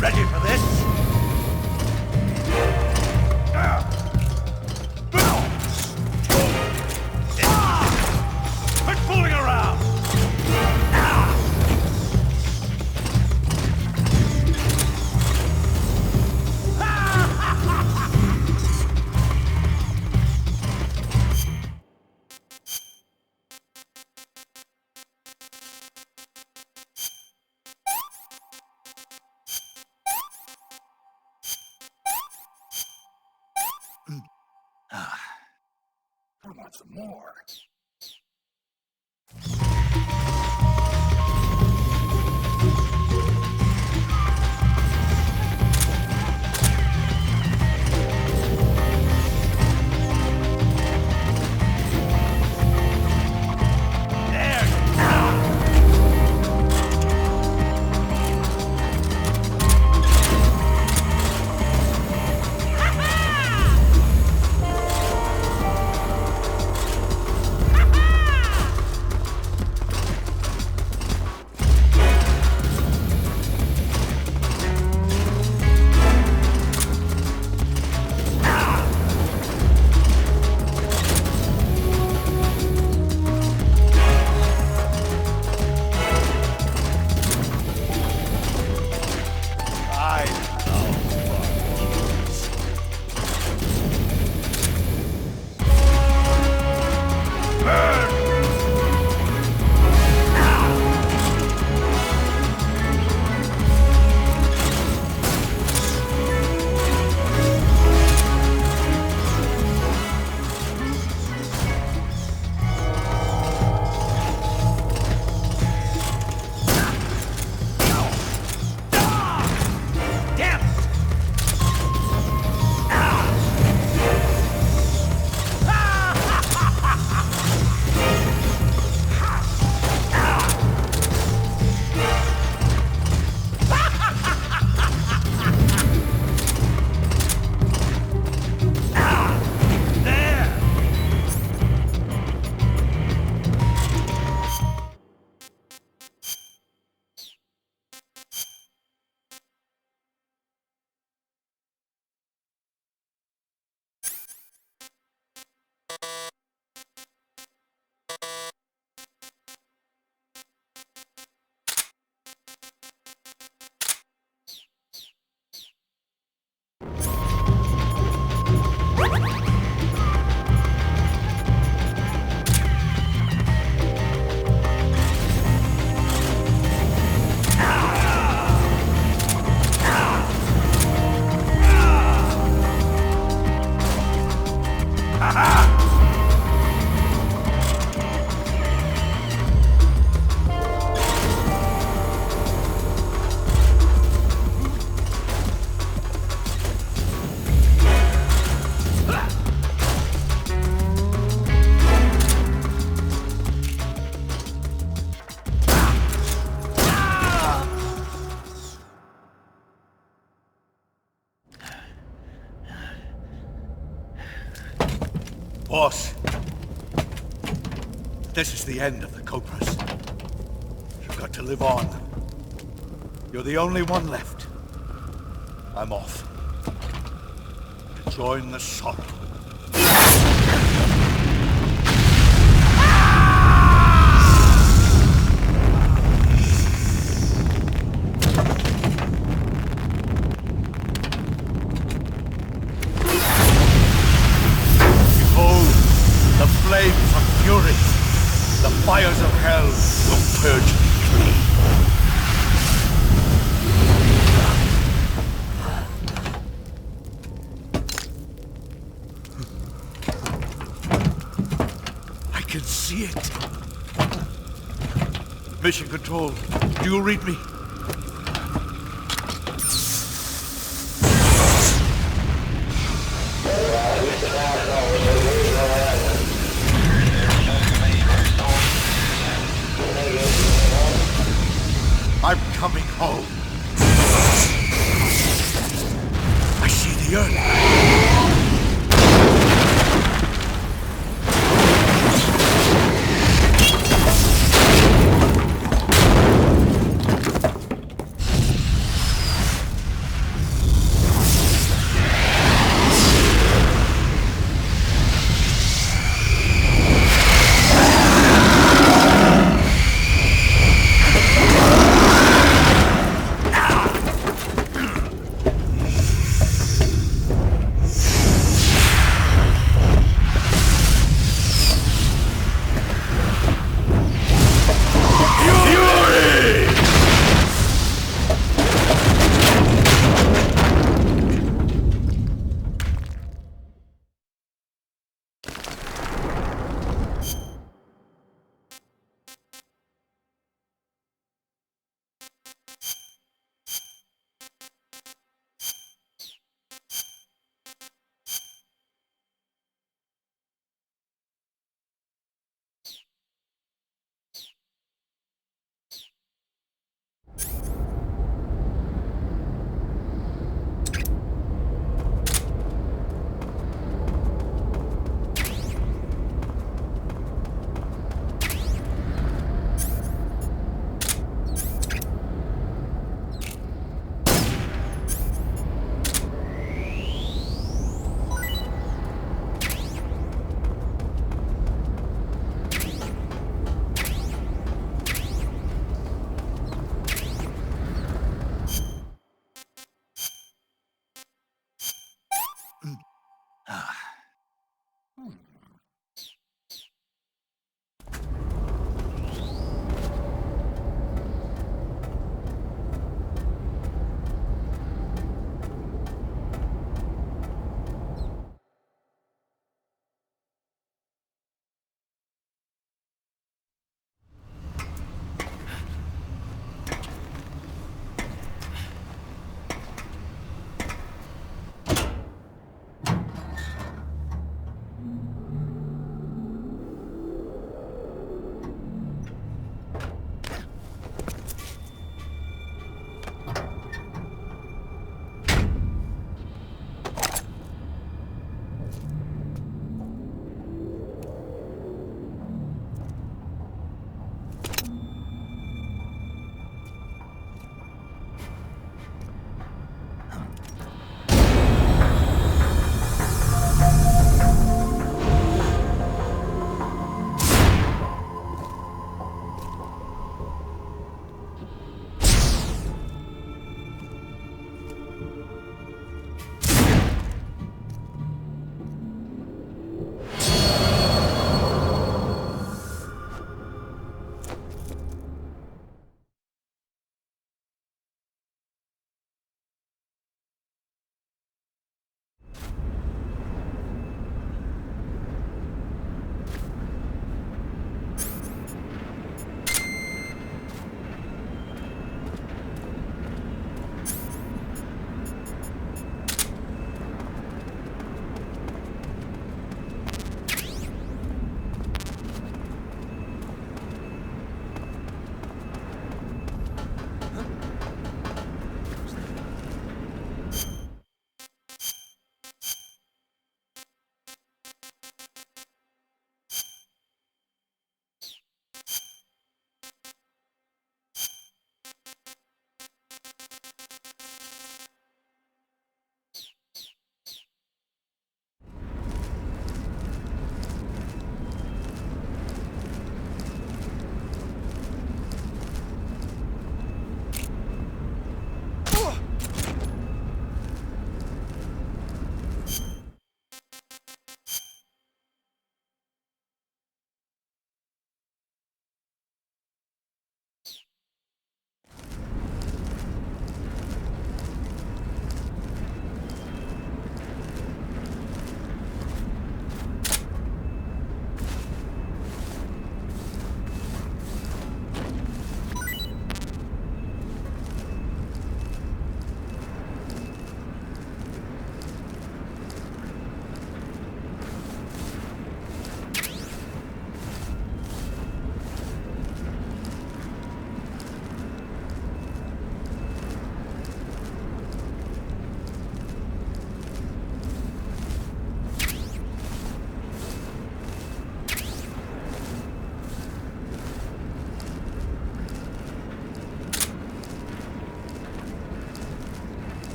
Ready for this? Quit fooling around! I want some more. Boss, this is the end of the Cobras. You've got to live on. You're the only one left. I'm off. To join the sorrow. Flames of fury, the fires of hell will purge me clean. I can see it. Mission Control, do you read me? I'm coming home. I see the earth.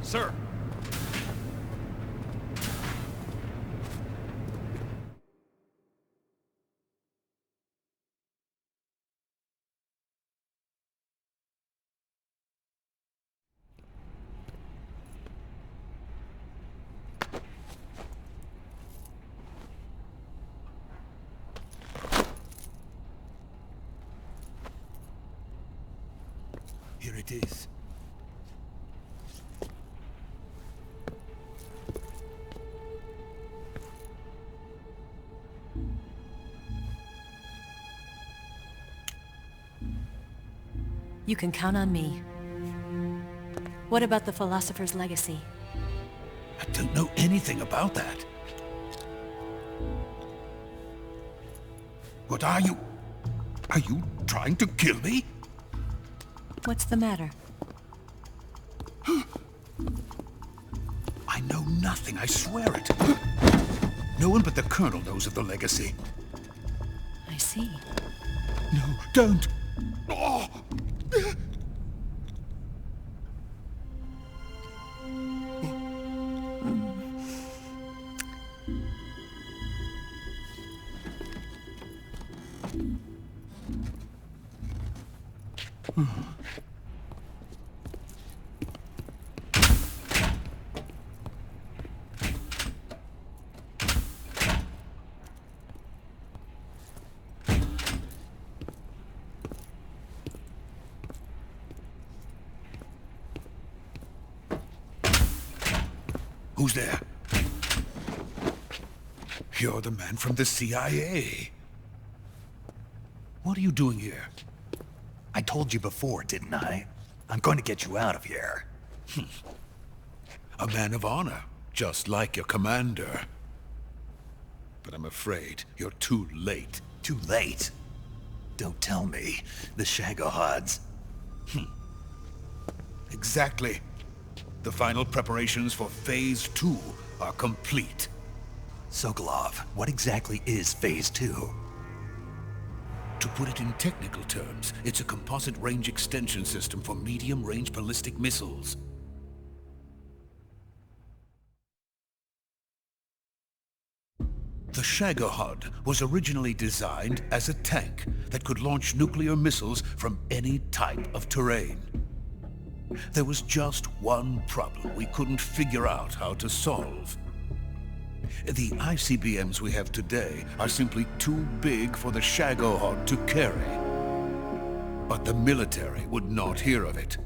Sir! Here it is. You can count on me. What about the philosopher's legacy? I don't know anything about that. What are you? Are you trying to kill me? What's the matter? I know nothing, I swear it. No one but the Colonel knows of the legacy. I see. No, don't! Oh. Who's there? You're the man from the CIA. What are you doing here? I told you before, didn't I? I'm going to get you out of here. A man of honor, just like your commander. But I'm afraid you're too late. Too late? Don't tell me. The Shagohods. Exactly. The final preparations for Phase 2 are complete. Sokolov, what exactly is Phase 2? To put it in technical terms, it's a composite range extension system for medium-range ballistic missiles. The Shagohod was originally designed as a tank that could launch nuclear missiles from any type of terrain. There was just one problem we couldn't figure out how to solve. The ICBMs we have today are simply too big for the Shagohod to carry. But the military would not hear of it.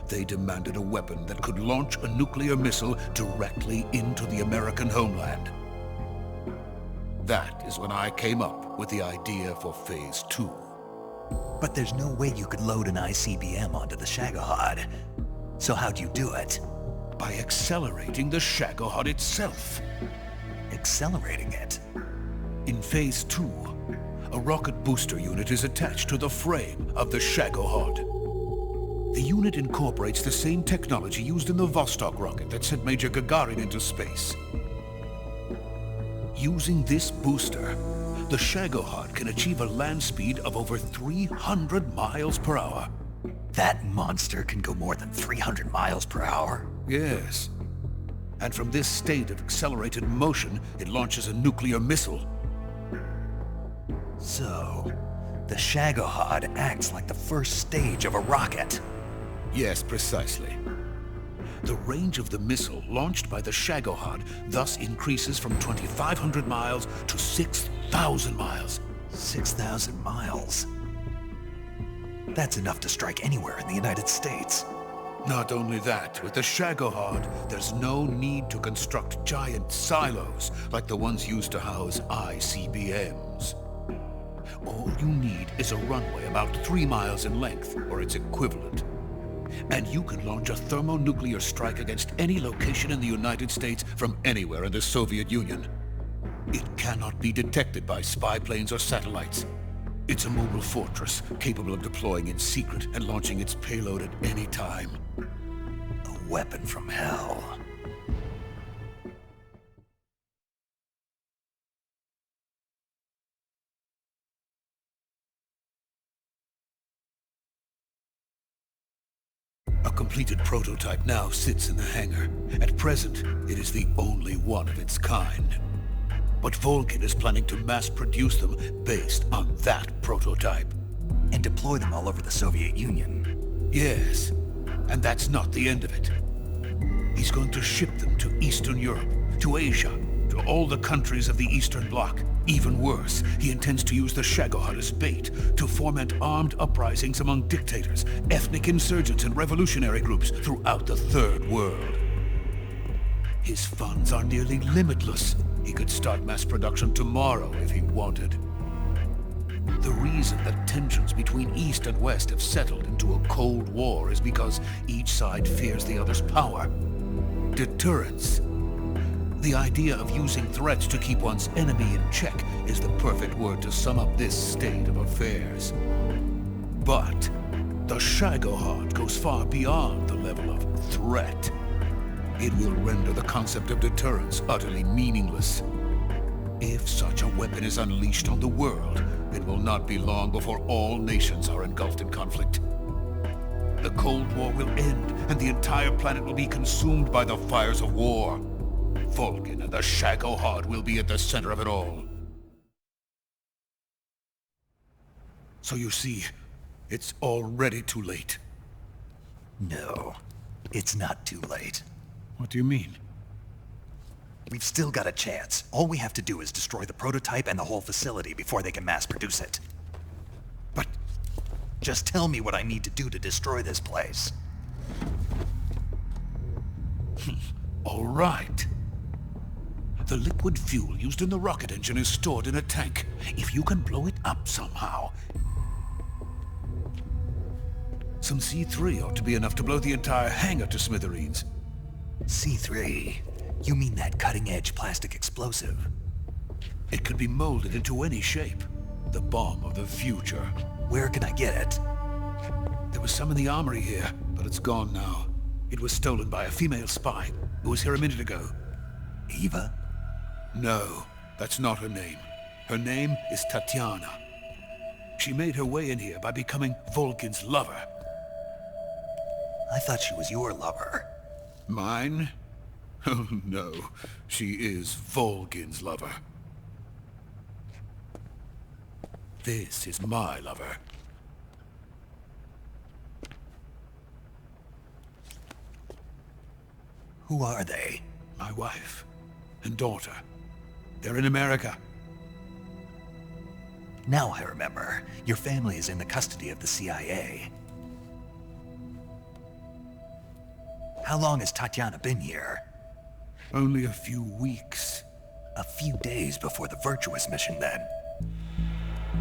They demanded a weapon that could launch a nuclear missile directly into the American homeland. That is when I came up with the idea for Phase 2. But there's no way you could load an ICBM onto the Shagohod. So how'd you do it? By accelerating the Shagohod itself. Accelerating it? In Phase 2, a rocket booster unit is attached to the frame of the Shagohod. The unit incorporates the same technology used in the Vostok rocket that sent Major Gagarin into space. Using this booster, the Shagohod can achieve a land speed of over 300 miles per hour. That monster can go more than 300 miles per hour? Yes. And from this state of accelerated motion, it launches a nuclear missile. So, the Shagohod acts like the first stage of a rocket. Yes, precisely. The range of the missile launched by the Shagohod thus increases from 2,500 miles to 6,000 miles. 6,000 miles? That's enough to strike anywhere in the United States. Not only that, with the Shagohod, there's no need to construct giant silos like the ones used to house ICBMs. All you need is a runway about 3 miles in length, or its equivalent. And you can launch a thermonuclear strike against any location in the United States from anywhere in the Soviet Union. It cannot be detected by spy planes or satellites. It's a mobile fortress, capable of deploying in secret and launching its payload at any time. A weapon from hell. A completed prototype now sits in the hangar. At present, it is the only one of its kind. But Volgin is planning to mass-produce them based on that prototype. And deploy them all over the Soviet Union. Yes, and that's not the end of it. He's going to ship them to Eastern Europe, to Asia, to all the countries of the Eastern Bloc. Even worse, he intends to use the Shagohod as bait to foment armed uprisings among dictators, ethnic insurgents, and revolutionary groups throughout the Third World. His funds are nearly limitless. He could start mass production tomorrow if he wanted. The reason that tensions between East and West have settled into a Cold War is because each side fears the other's power. Deterrence. The idea of using threats to keep one's enemy in check is the perfect word to sum up this state of affairs. But the Shagohod goes far beyond the level of threat. It will render the concept of deterrence utterly meaningless. If such a weapon is unleashed on the world, it will not be long before all nations are engulfed in conflict. The Cold War will end, and the entire planet will be consumed by the fires of war. Volgin and the Shagohod will be at the center of it all. So you see, it's already too late. No, it's not too late. What do you mean? We've still got a chance. All we have to do is destroy the prototype and the whole facility before they can mass produce it. But just tell me what I need to do to destroy this place. all right. The liquid fuel used in the rocket engine is stored in a tank. If you can blow it up somehow... Some C3 ought to be enough to blow the entire hangar to smithereens. C3? You mean that cutting-edge plastic explosive? It could be molded into any shape. The bomb of the future. Where can I get it? There was some in the armory here, but it's gone now. It was stolen by a female spy who was here a minute ago. Eva? No, that's not her name. Her name is Tatiana. She made her way in here by becoming Volgin's lover. I thought she was your lover. Mine? Oh no, she is Volgin's lover. This is my lover. Who are they? My wife and daughter. They're in America. Now I remember. Your family is in the custody of the CIA. How long has Tatiana been here? Only a few weeks. A few days before the Virtuous mission, then.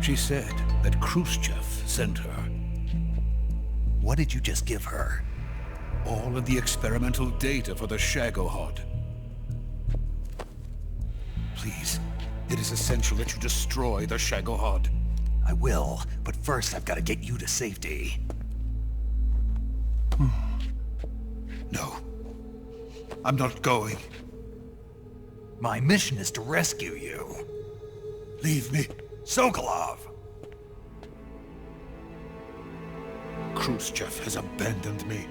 She said that Khrushchev sent her. What did you just give her? All of the experimental data for the Shagohod. Please, it is essential that you destroy the Shagohod. I will, but first I've got to get you to safety. No. I'm not going. My mission is to rescue you. Leave me. Sokolov! Khrushchev has abandoned me.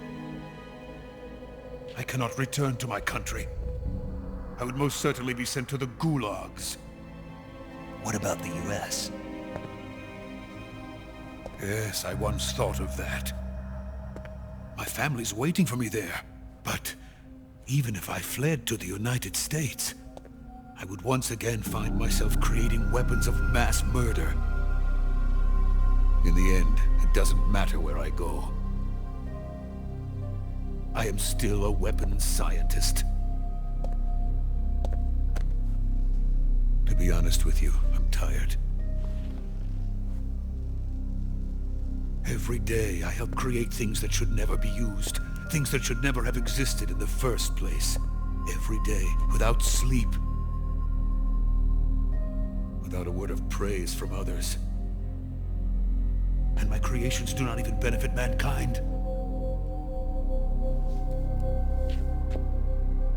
I cannot return to my country. I would most certainly be sent to the gulags. What about the US? Yes, I once thought of that. My family's waiting for me there. But even if I fled to the United States, I would once again find myself creating weapons of mass murder. In the end, it doesn't matter where I go. I am still a weapons scientist. To be honest with you, I'm tired. Every day I help create things that should never be used, things that should never have existed in the first place. Every day, without sleep. Without a word of praise from others. And my creations do not even benefit mankind.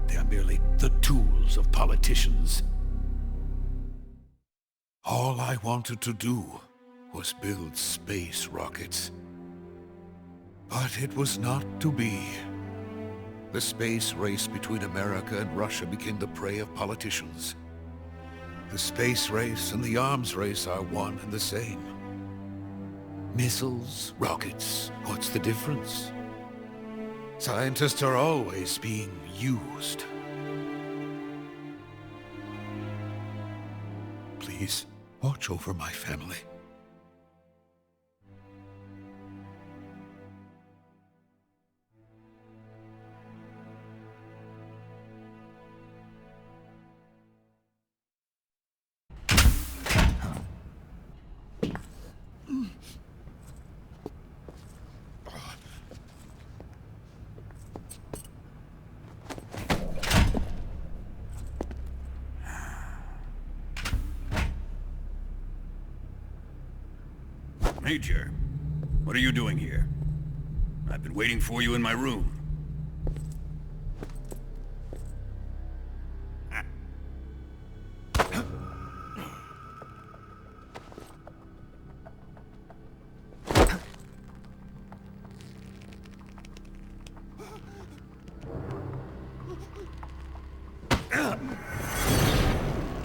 They are merely the tools of politicians. All I wanted to do was build space rockets. But it was not to be. The space race between America and Russia became the prey of politicians. The space race and the arms race are one and the same. Missiles, rockets, what's the difference? Scientists are always being used. Please, watch over my family. Major, what are you doing here? I've been waiting for you in my room.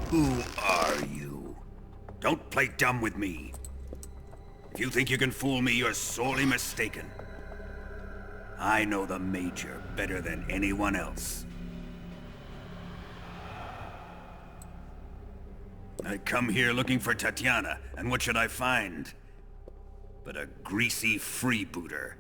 Who are you? Don't play dumb with me. If you think you can fool me, you're sorely mistaken. I know the Major better than anyone else. I come here looking for Tatiana, and what should I find? But a greasy freebooter.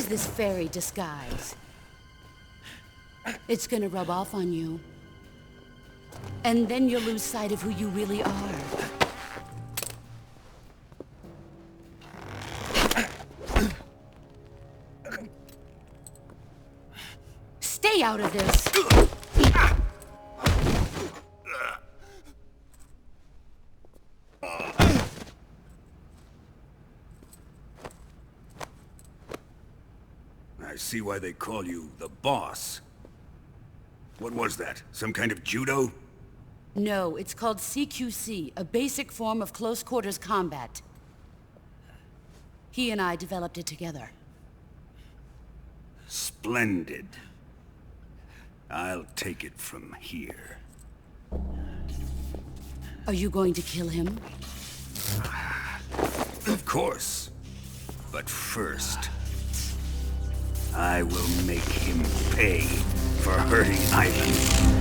This fairy disguise. It's gonna rub off on you. And then you'll lose sight of who you really are. Stay out of this! I see why they call you the boss. What was that? Some kind of judo? No, it's called CQC, a basic form of close-quarters combat. He and I developed it together. Splendid. I'll take it from here. Are you going to kill him? Of course. But first, I will make him pay for hurting Ivan.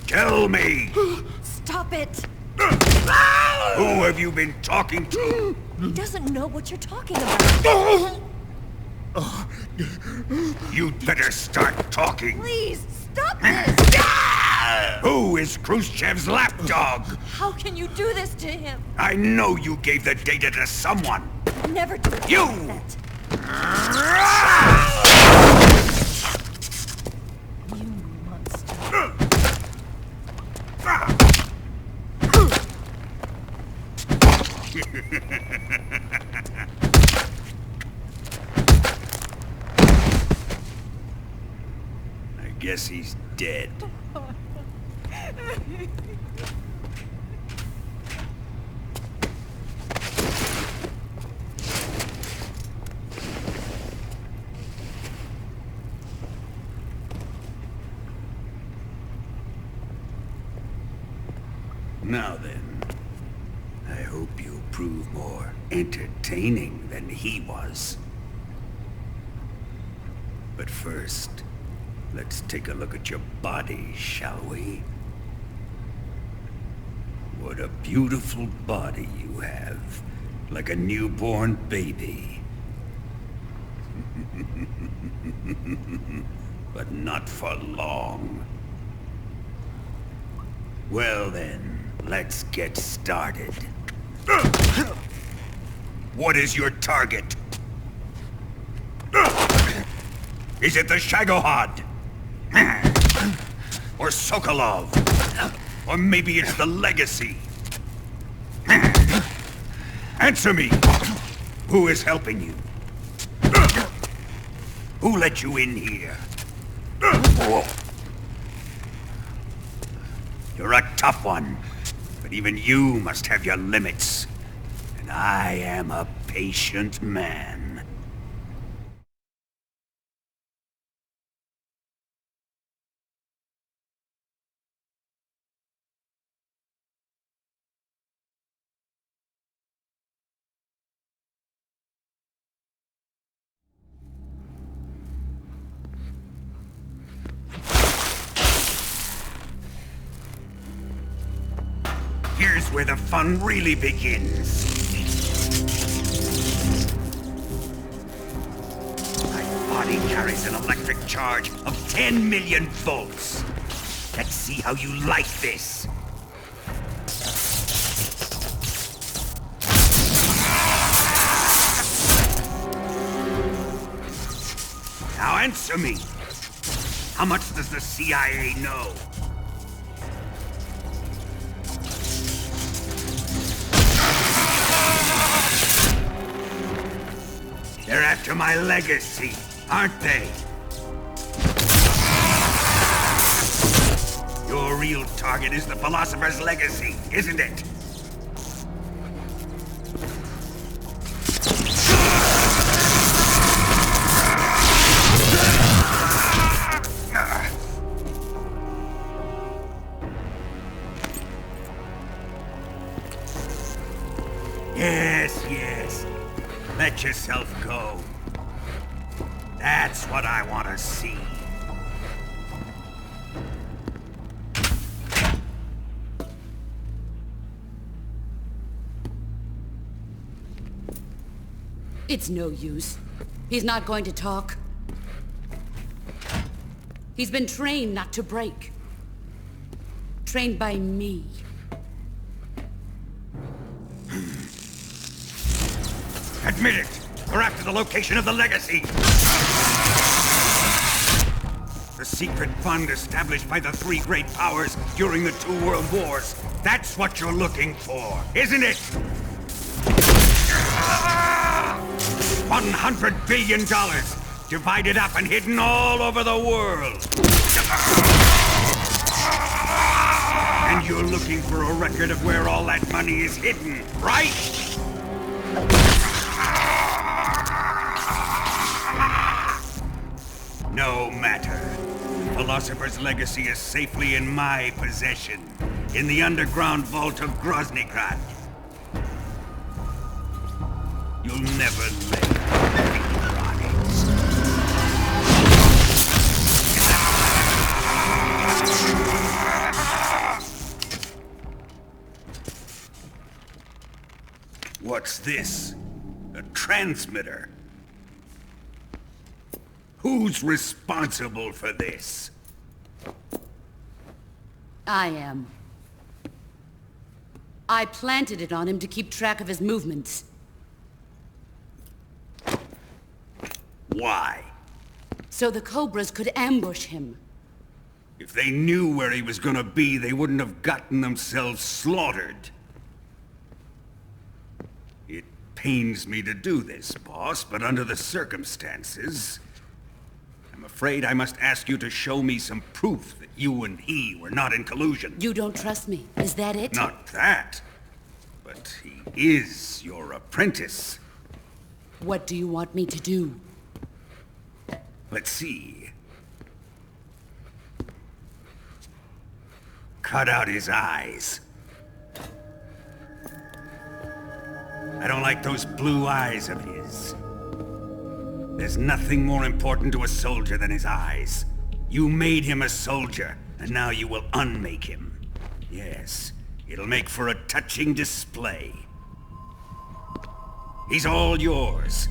Tell me! Stop it! Who have you been talking to? He doesn't know what you're talking about. You'd better start talking. Please, stop this! Who is Khrushchev's lapdog? How can you do this to him? I know you gave the data to someone. Never do it You! like that. You monster. I guess he's dead. Now then, I hope you'll prove more entertaining than he was. But first, let's take a look at your body, shall we? What a beautiful body you have, like a newborn baby. But not for long. Well then, let's get started. What is your target? Is it the Shagohod? Or Sokolov? Or maybe it's the Legacy? Answer me! Who is helping you? Who let you in here? You're a tough one, but even you must have your limits. And I am a patient man. Here's where the fun really begins. My body carries an electric charge of 10 million volts. Let's see how you like this. Now answer me. How much does the CIA know? They're after my legacy, aren't they? Your real target is the Philosopher's Legacy, isn't it? Yes. Let yourself go. That's what I want to see. It's no use. He's not going to talk. He's been trained not to break. Trained by me. Admit it! We're after the location of the Legacy! The secret fund established by the three great powers during the 2 world wars. That's what you're looking for, isn't it? $100 billion, divided up and hidden all over the world. And you're looking for a record of where all that money is hidden, right? No matter. Philosopher's Legacy is safely in my possession, in the underground vault of Groznygrad. You'll never lay a finger on it. What's this? A transmitter? Who's responsible for this? I am. I planted it on him to keep track of his movements. Why? So the Cobras could ambush him. If they knew where he was gonna be, they wouldn't have gotten themselves slaughtered. It pains me to do this, boss, but under the circumstances, I'm afraid I must ask you to show me some proof that you and he were not in collusion. You don't trust me, is that it? Not that, but he is your apprentice. What do you want me to do? Let's see. Cut out his eyes. I don't like those blue eyes of his. There's nothing more important to a soldier than his eyes. You made him a soldier, and now you will unmake him. Yes, it'll make for a touching display. He's all yours.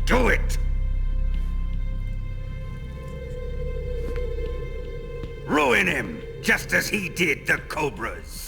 Do it! Ruin him, just as he did the Cobras.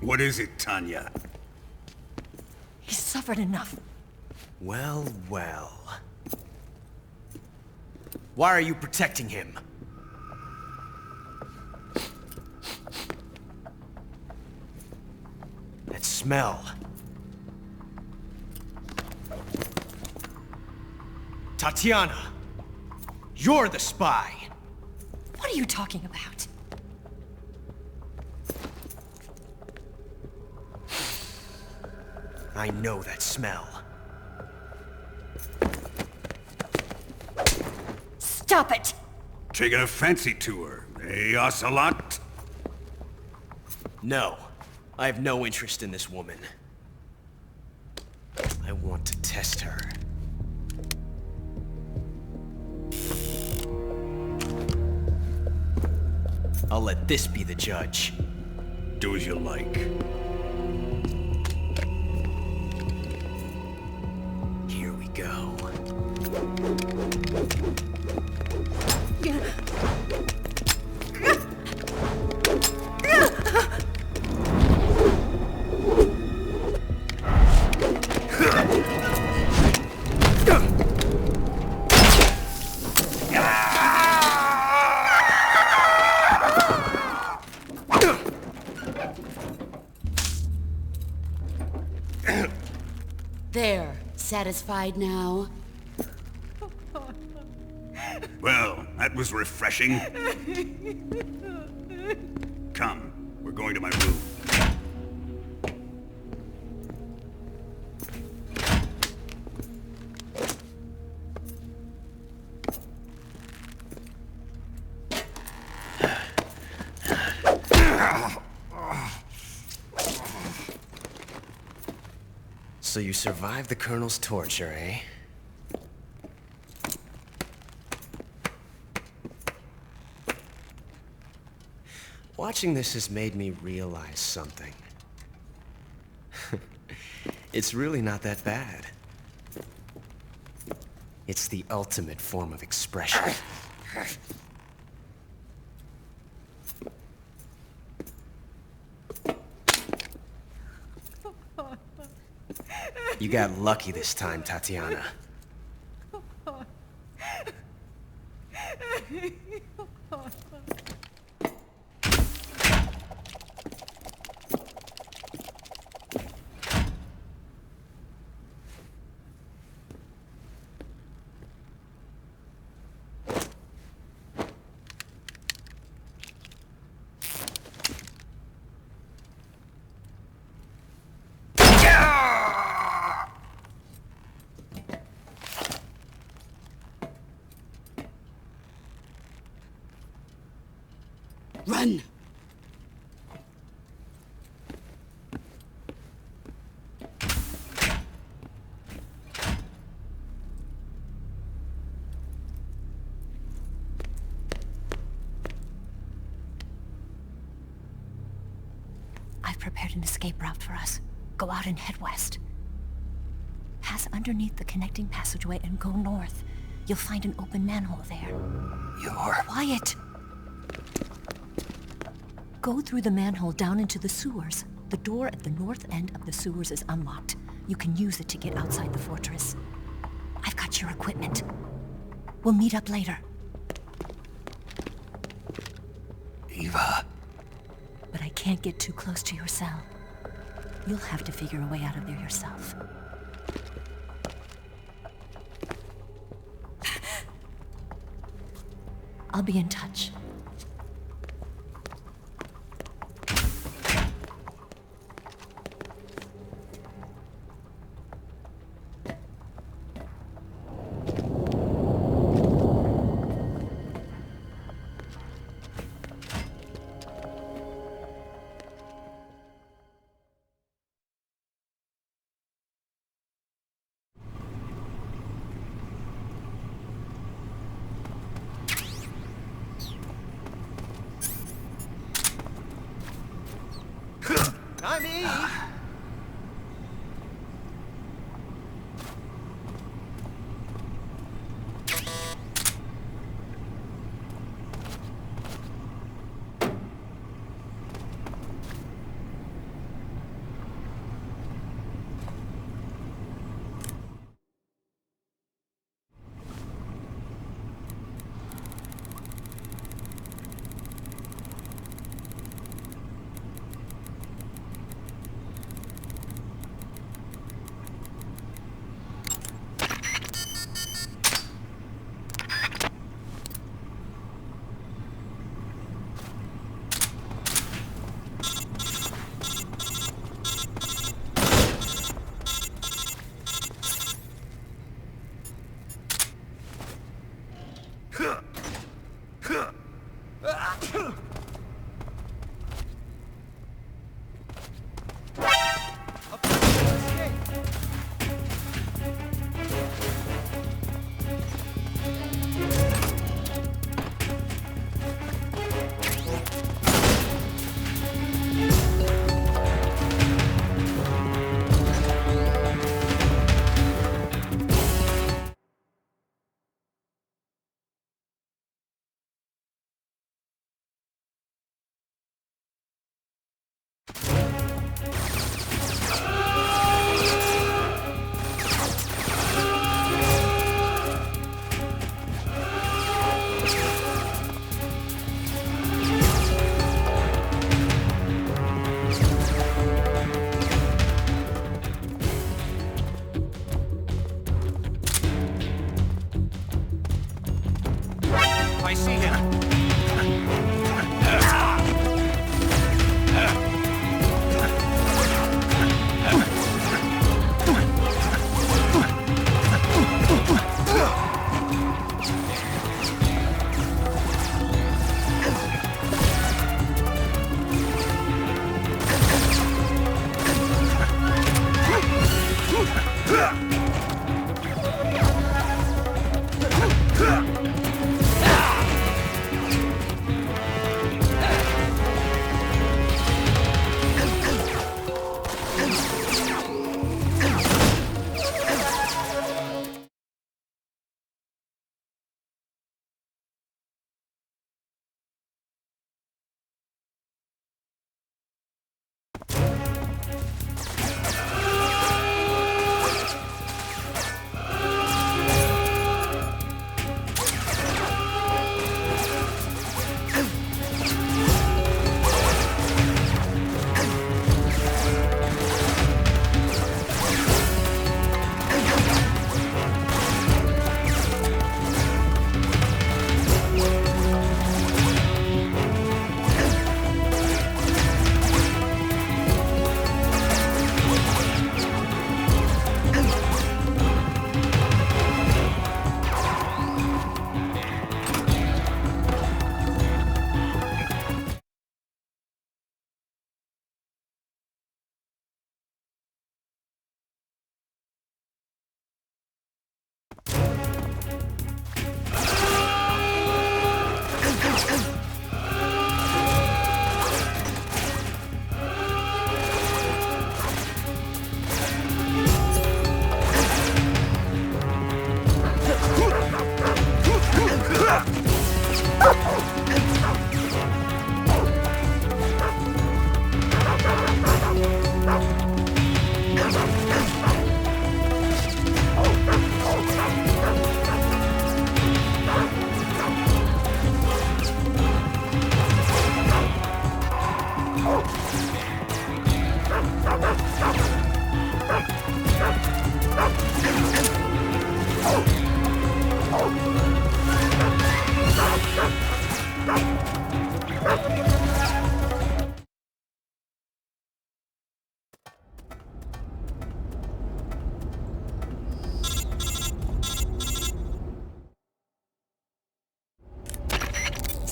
What is it, Tanya? He's suffered enough. Well, well. Why are you protecting him? That smell. Tatiana! You're the spy! What are you talking about? I know that smell. Stop it! Taking a fancy to her, eh, Ocelot? No. I have no interest in this woman. I want to test her. I'll let this be the judge. Do as you like. Here we go. There. Satisfied now? Well, that was refreshing. Come, we're going to my room. So you survived the Colonel's torture, eh? Watching this has made me realize something. It's really not that bad. It's the ultimate form of expression. You got lucky this time, Tatiana. Run! I've prepared an escape route for us. Go out and head west. Pass underneath the connecting passageway and go north. You'll find an open manhole there. You're... Quiet! Go through the manhole down into the sewers. The door at the north end of the sewers is unlocked. You can use it to get outside the fortress. I've got your equipment. We'll meet up later. Eva... But I can't get too close to your cell. You'll have to figure a way out of there yourself. I'll be in touch. I see him.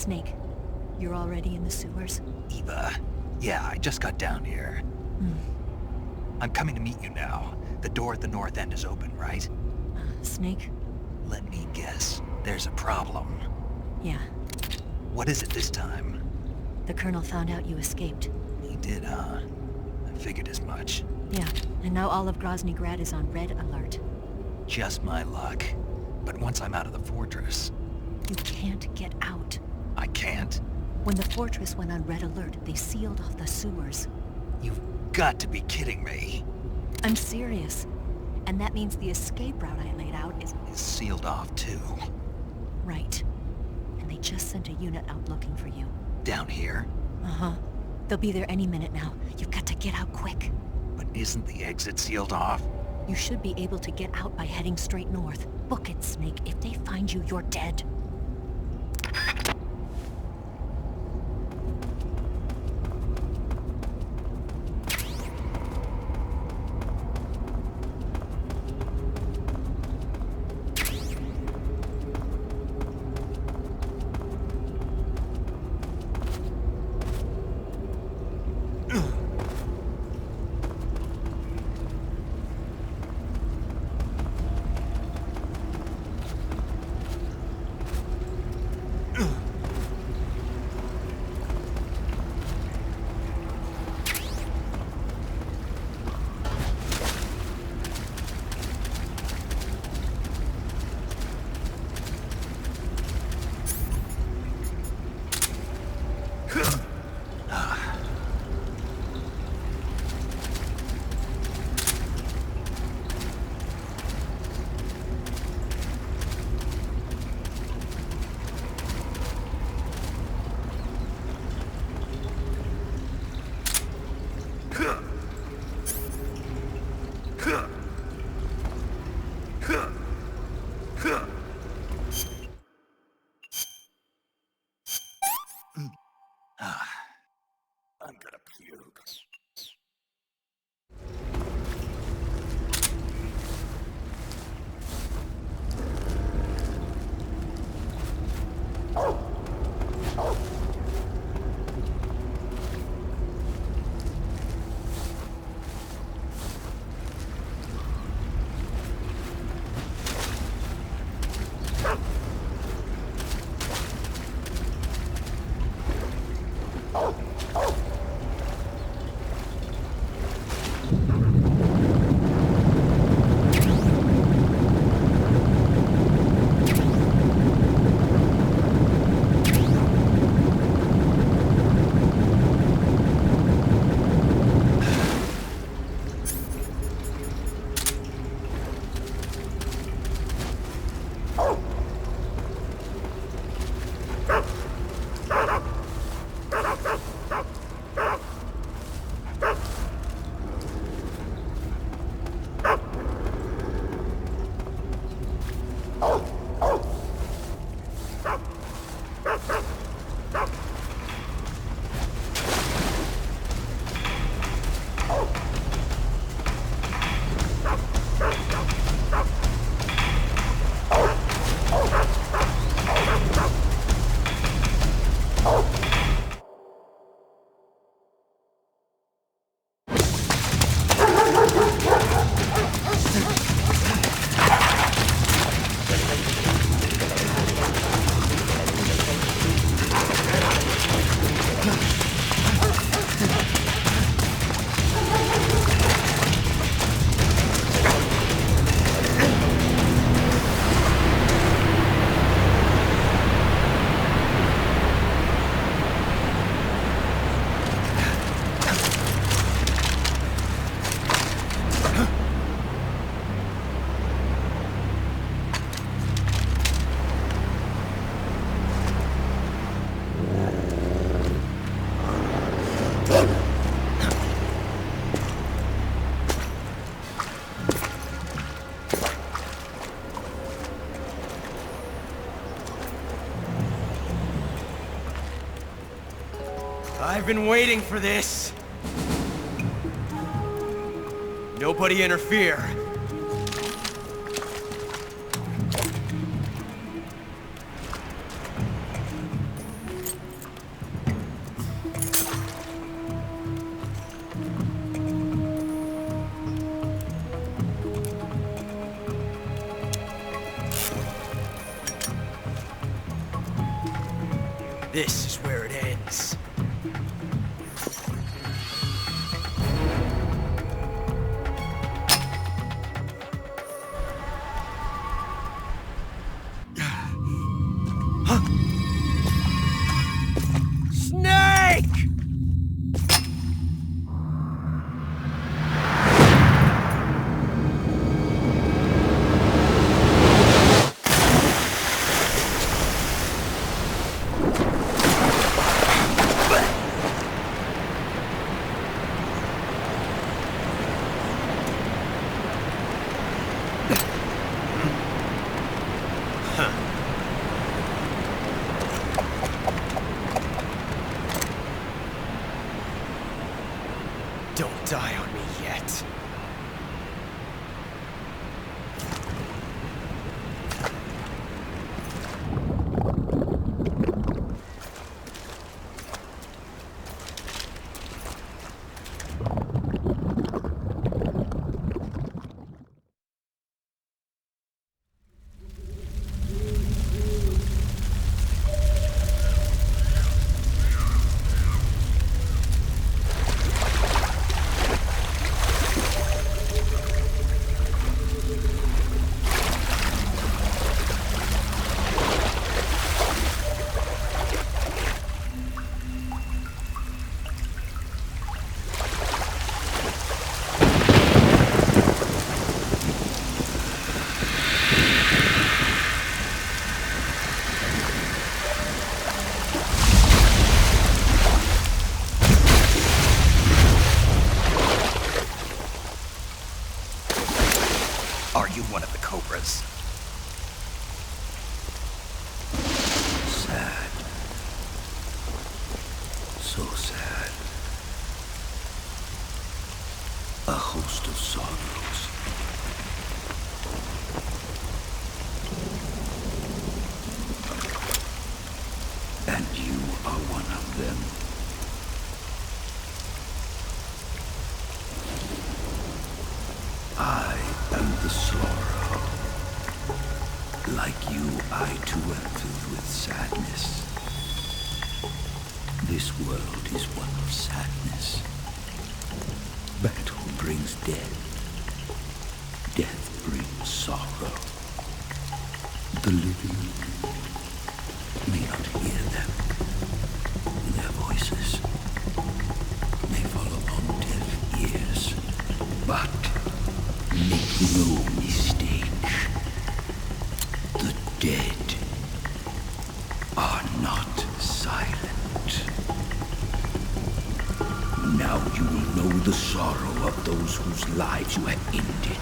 Snake, you're already in the sewers? Eva, yeah, I just got down here. I'm coming to meet you now. The door at the north end is open, right? Snake? Let me guess. There's a problem. Yeah. What is it this time? The Colonel found out you escaped. He did, huh? I figured as much. Yeah, and now all of Grozny Grad is on red alert. Just my luck. But once I'm out of the fortress... You can't get out. I can't? When the fortress went on red alert, they sealed off the sewers. You've got to be kidding me. I'm serious. And that means the escape route I laid out is... Is sealed off too. Right. And they just sent a unit out looking for you. Down here? Uh-huh. They'll be there any minute now. You've got to get out quick. But isn't the exit sealed off? You should be able to get out by heading straight north. Book it, Snake. If they find you, you're dead. I'm gonna puke. I've been waiting for this. Nobody interfere. This is where it ends. Snake! Don't die on me yet. Are you one of the Cobras? Sad. So sad. A host of sorrows. And you are one of them. I am the Slaughterer. Like you, I too am filled with sadness. This world is one of sadness. Battle brings death. Death brings sorrow. The living may not hear them. Their voices may fall upon deaf ears. But make no mistake. The dead are not silent. Now you will know the sorrow of those whose lives you have ended.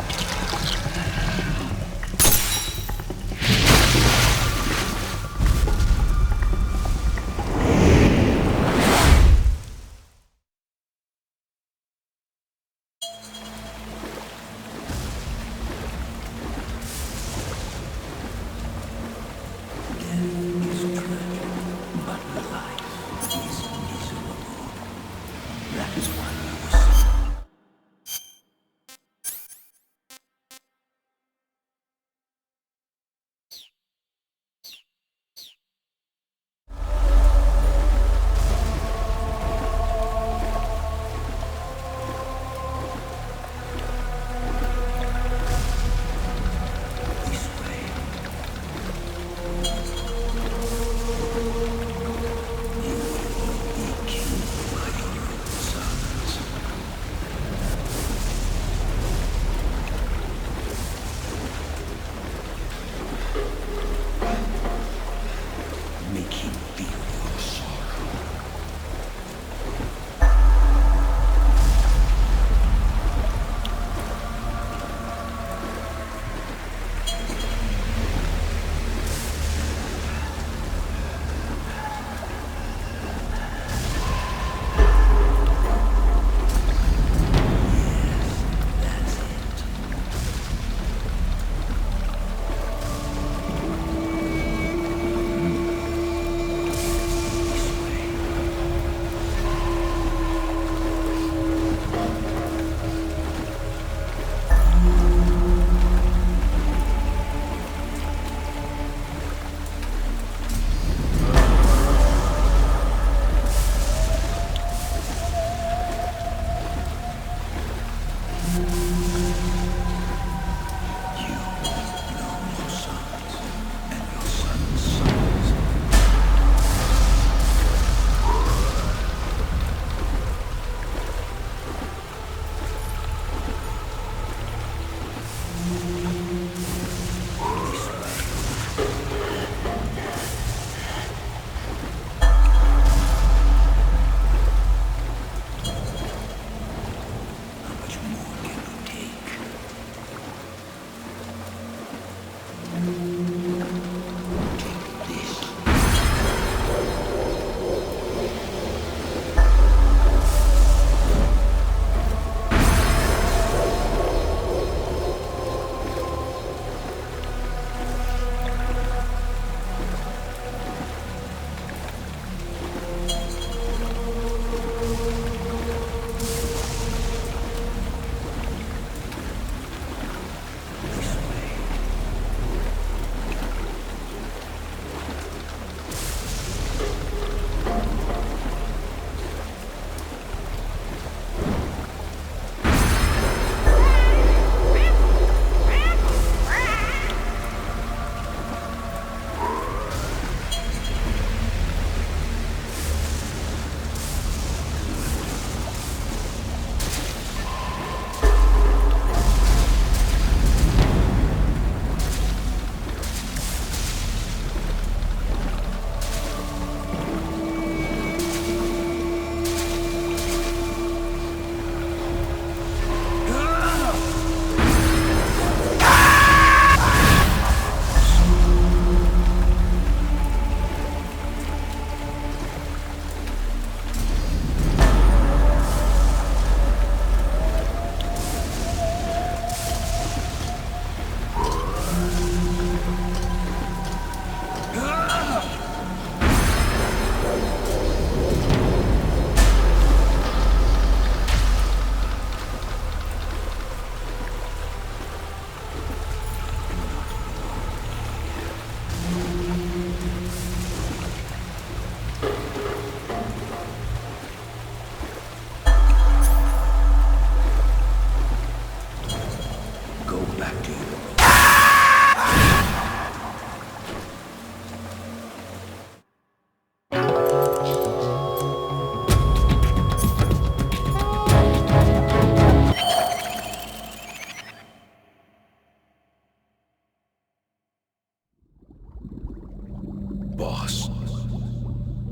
boss,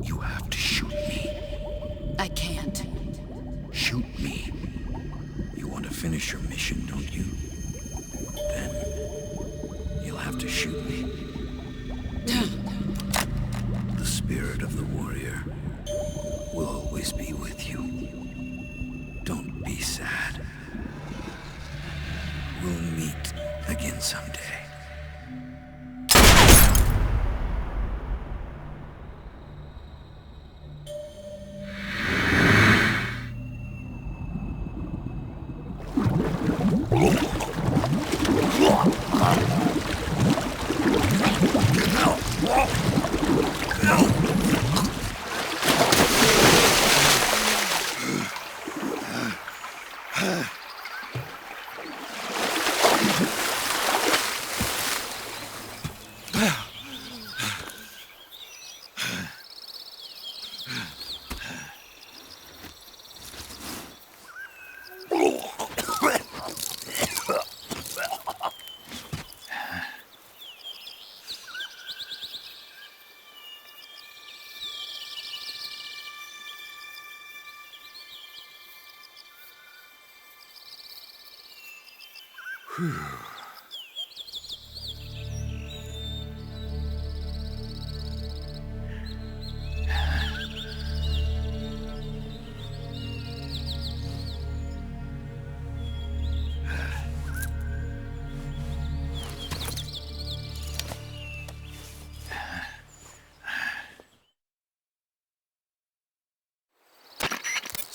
you have to shoot me. I can't. Shoot me. You want to finish your mission, don't you? Then you'll have to shoot me. The spirit of the warrior will always be with you. Don't be sad. We'll meet again someday.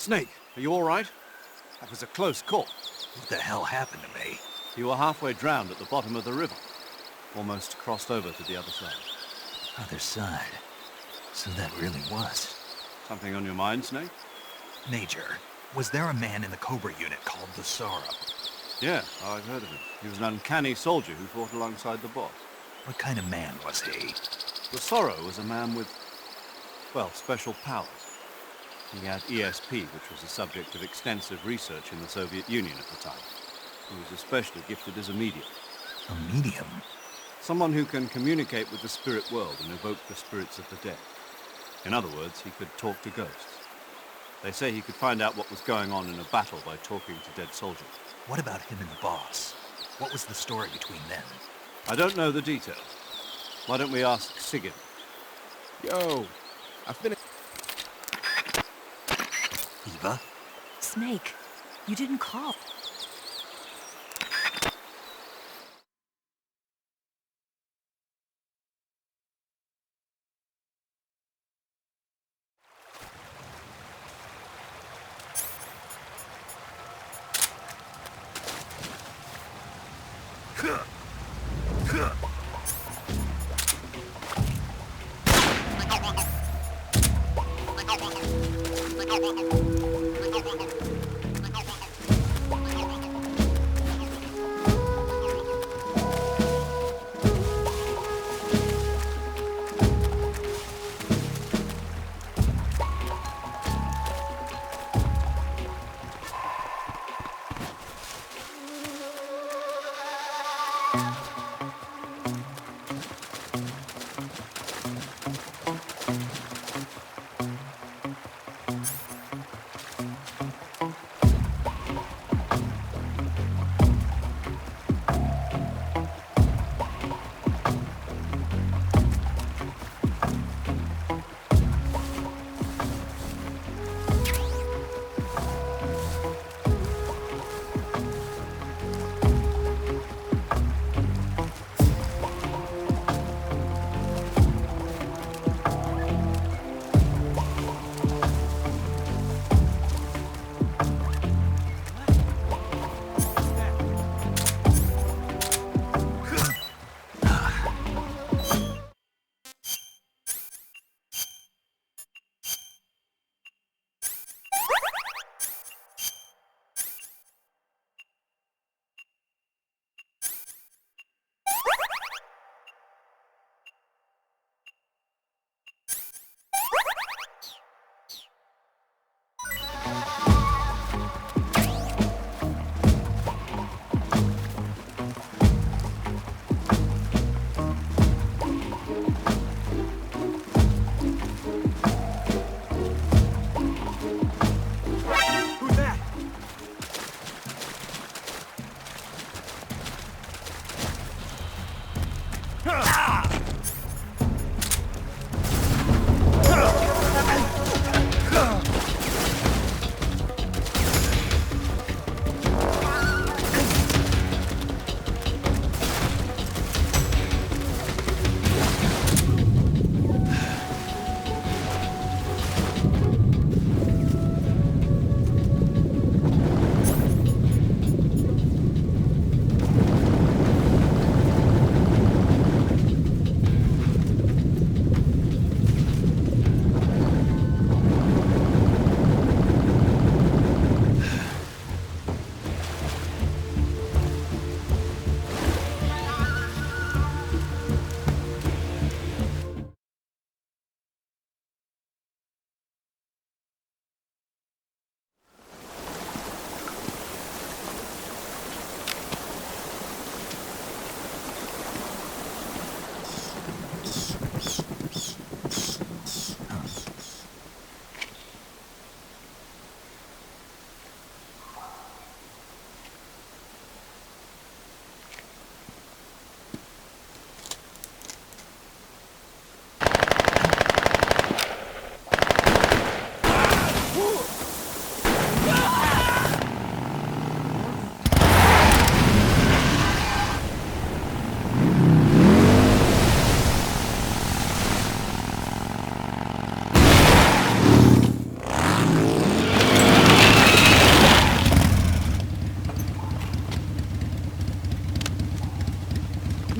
Snake, are you all right? That was a close call. What the hell happened to me? You were halfway drowned at the bottom of the river. Almost crossed over to the other side. Other side. So that really was. Something on your mind, Snake? Major, was there a man in the Cobra unit called the Sorrow? Yeah, I've heard of him. He was an uncanny soldier who fought alongside the boss. What kind of man was he? The Sorrow was a man with, well, special powers. He had ESP, which was the subject of extensive research in the Soviet Union at the time. He was especially gifted as a medium. A medium? Someone who can communicate with the spirit world and evoke the spirits of the dead. In other words, he could talk to ghosts. They say he could find out what was going on in a battle by talking to dead soldiers. What about him and the boss? What was the story between them? I don't know the details. Why don't we ask Sigurd? Yo, I finished. Eva? Snake, you didn't call.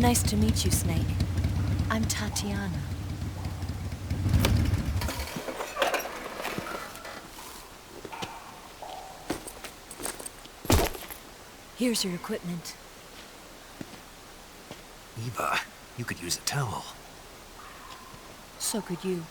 Nice to meet you, Snake. I'm Tatiana. Here's your equipment. Eva, you could use a towel. So could you.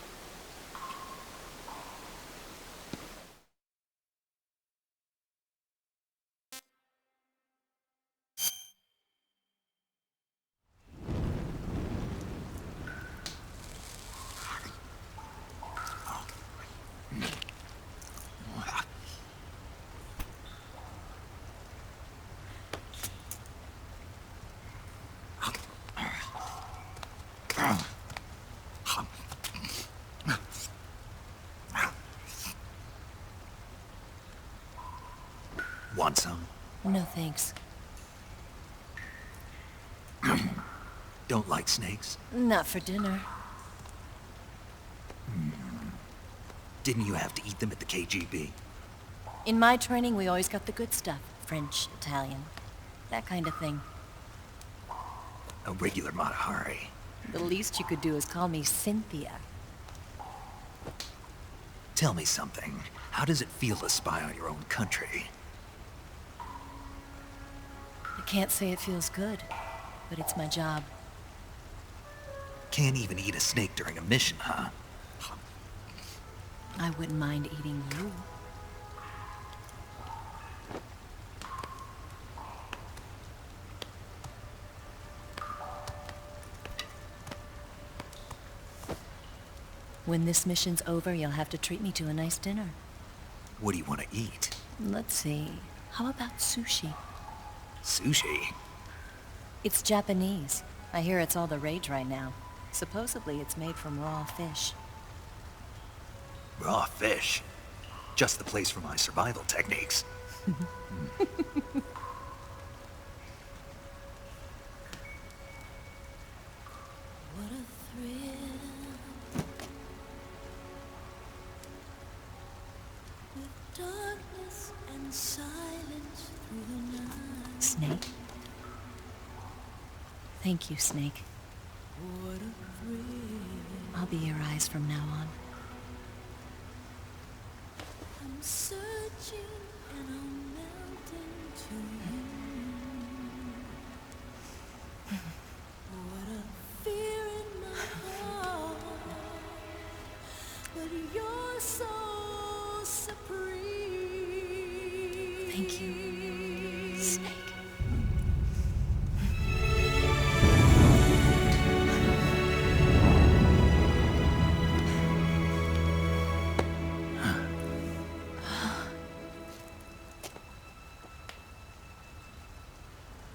Want some? No thanks. Don't like snakes? Not for dinner. Didn't you have to eat them at the KGB? In my training, we always got the good stuff. French, Italian, that kind of thing. A regular Matahari. The least you could do is call me Cynthia. Tell me something. How does it feel to spy on your own country? I can't say it feels good, but it's my job. Can't even eat a snake during a mission, huh? I wouldn't mind eating you. When this mission's over, you'll have to treat me to a nice dinner. What do you want to eat? Let's see. How about sushi? Sushi? It's Japanese. I hear it's all the rage right now. Supposedly it's made from raw fish. Raw fish? Just the place for my survival techniques. What a thrill. With darkness and silence through the night. Snake? Thank you, Snake. What a thrill. I'll be your eyes from now on. I'm searching and I'm melting to you. What a fear in my heart, but you're so supreme. Thank you, Snake.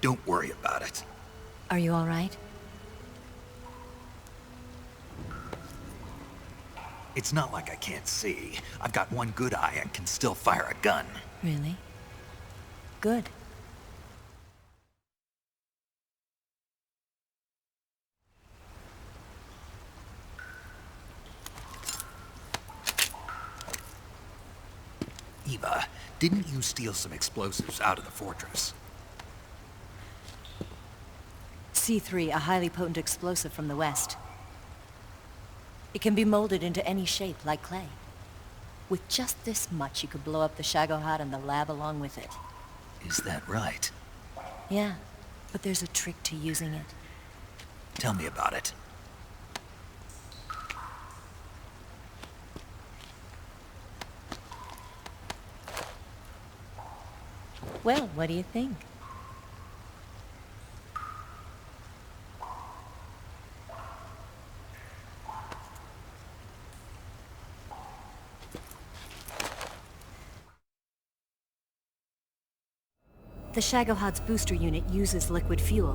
Don't worry about it. Are you all right? It's not like I can't see. I've got one good eye and can still fire a gun. Really? Good. Eva, didn't you steal some explosives out of the fortress? C3, a highly potent explosive from the west. It can be molded into any shape, like clay. With just this much, you could blow up the Shagohod and the lab along with it. Is that right? Yeah, but there's a trick to using it. Tell me about it. Well, what do you think? The Shagohod's booster unit uses liquid fuel.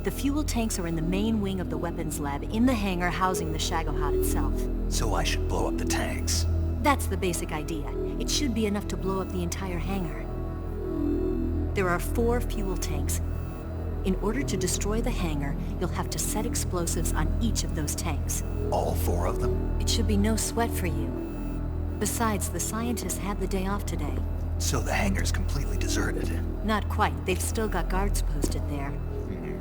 The fuel tanks are in the main wing of the weapons lab in the hangar housing the Shagohod itself. So I should blow up the tanks. That's the basic idea. It should be enough to blow up the entire hangar. There are 4 fuel tanks. In order to destroy the hangar, you'll have to set explosives on each of those tanks. All 4 of them? It should be no sweat for you. Besides, the scientists had the day off today. So the hangar's completely deserted. Not quite. They've still got guards posted there.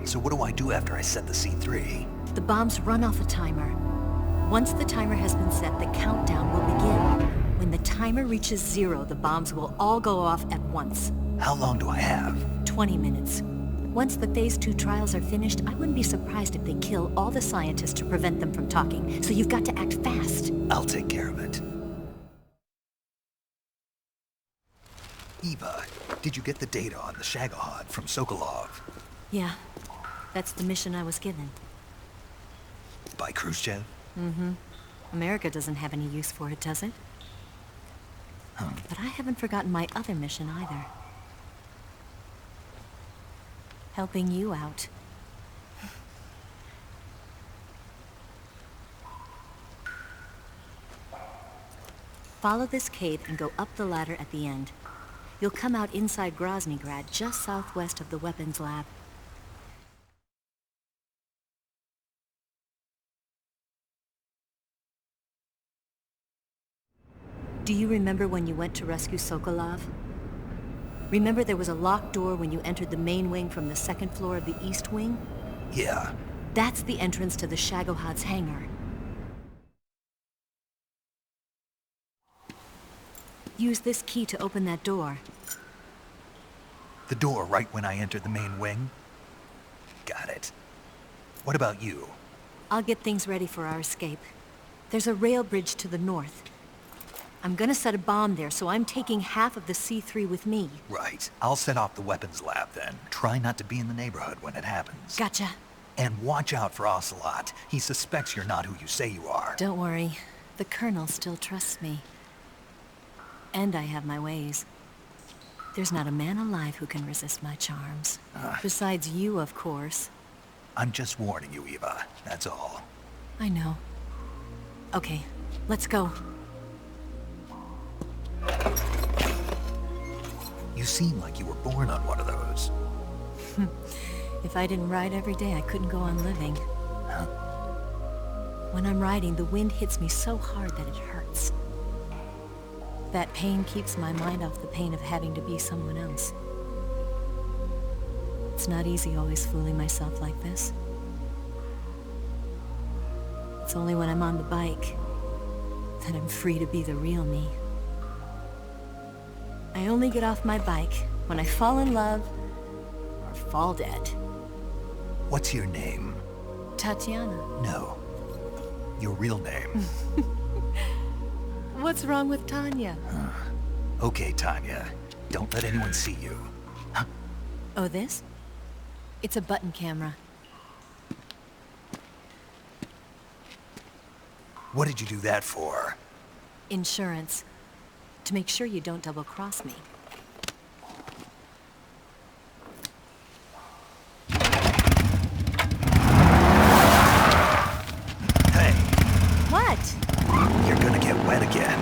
So what do I do after I set the C3? The bombs run off a timer. Once the timer has been set, the countdown will begin. When the timer reaches 0, the bombs will all go off at once. How long do I have? 20 minutes. Once the Phase 2 trials are finished, I wouldn't be surprised if they kill all the scientists to prevent them from talking, so you've got to act fast. I'll take care of it. Eva, did you get the data on the Shagohod from Sokolov? Yeah, that's the mission I was given. By Khrushchev? Mm-hmm. America doesn't have any use for it, does it? But I haven't forgotten my other mission either. Helping you out. Follow this cave and go up the ladder at the end. You'll come out inside Groznygrad, just southwest of the weapons lab. Do you remember when you went to rescue Sokolov? Remember there was a locked door when you entered the main wing from the second floor of the east wing? Yeah. That's the entrance to the Shagohod's hangar. Use this key to open that door. The door right when I entered the main wing? Got it. What about you? I'll get things ready for our escape. There's a rail bridge to the north. I'm gonna set a bomb there, so I'm taking half of the C3 with me. Right. I'll set off the weapons lab then. Try not to be in the neighborhood when it happens. Gotcha. And watch out for Ocelot. He suspects you're not who you say you are. Don't worry. The Colonel still trusts me. And I have my ways. There's not a man alive who can resist my charms. Besides you, of course. I'm just warning you, Eva. That's all. I know. Okay, let's go. You seem like you were born on one of those. If I didn't ride every day, I couldn't go on living. Huh? When I'm riding, the wind hits me so hard that it hurts. That pain keeps my mind off the pain of having to be someone else. It's not easy always fooling myself like this. It's only when I'm on the bike that I'm free to be the real me. I only get off my bike when I fall in love or fall dead. What's your name? Tatiana. No. Your real name. What's wrong with Tanya? Okay, Tanya. Don't let anyone see you. Huh? Oh, this? It's a button camera. What did you do that for? Insurance. To make sure you don't double-cross me. Hey. What? You're gonna get wet again.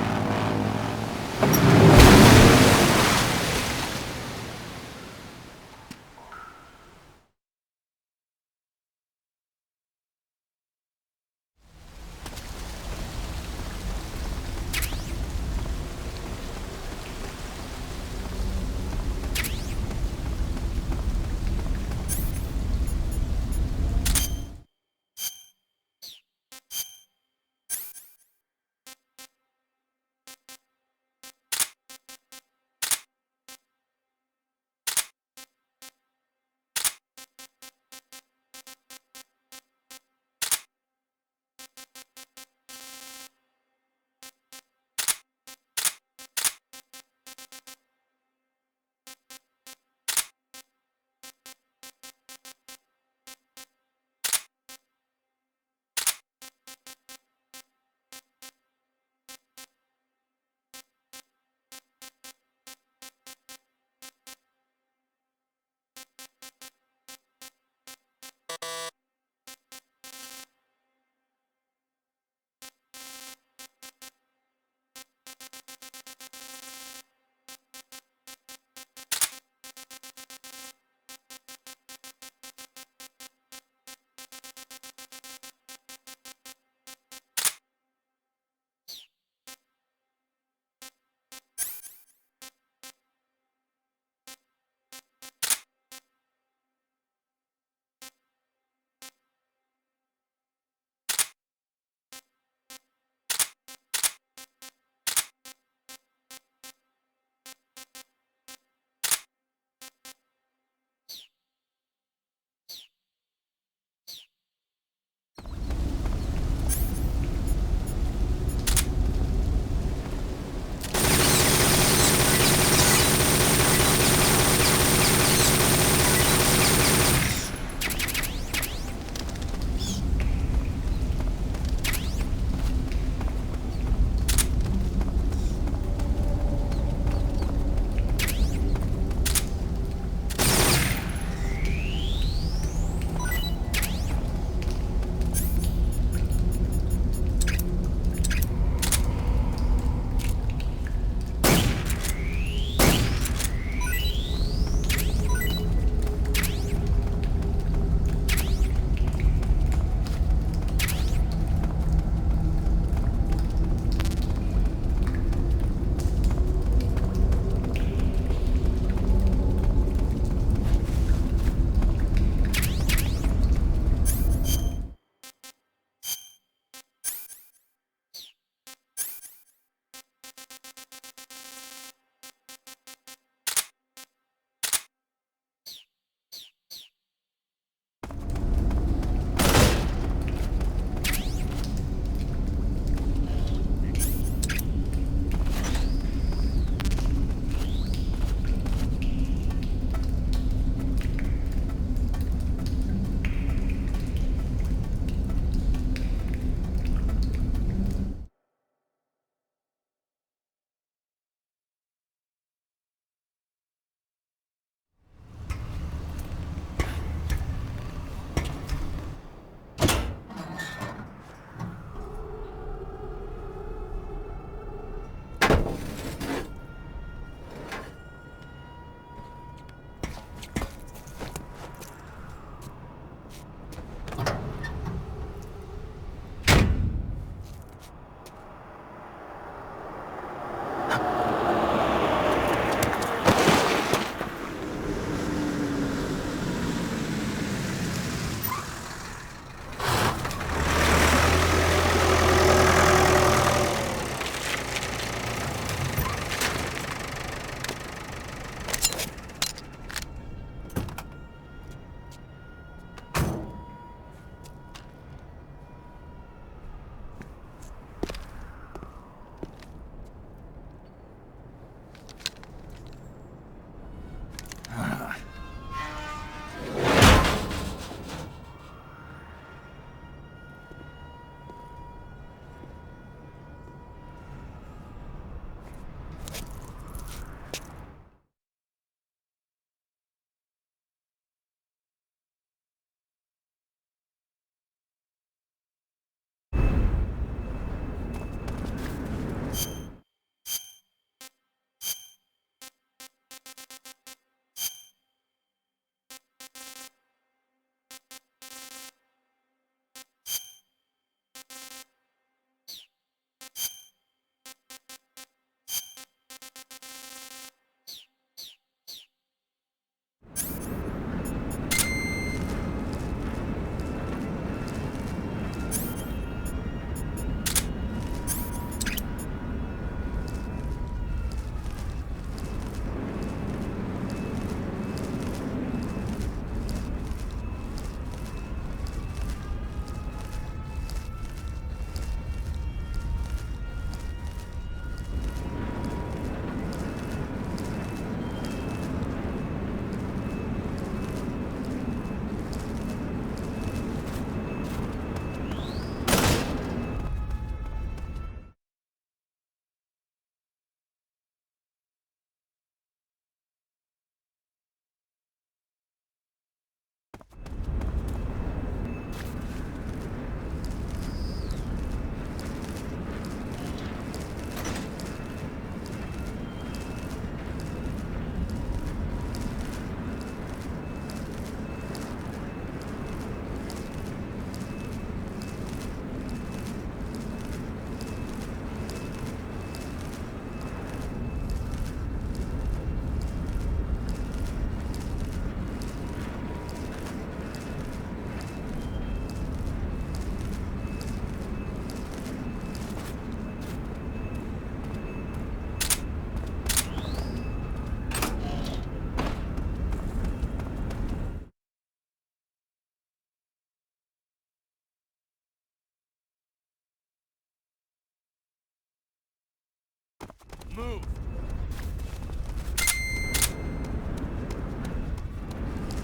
Move!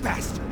Bastard!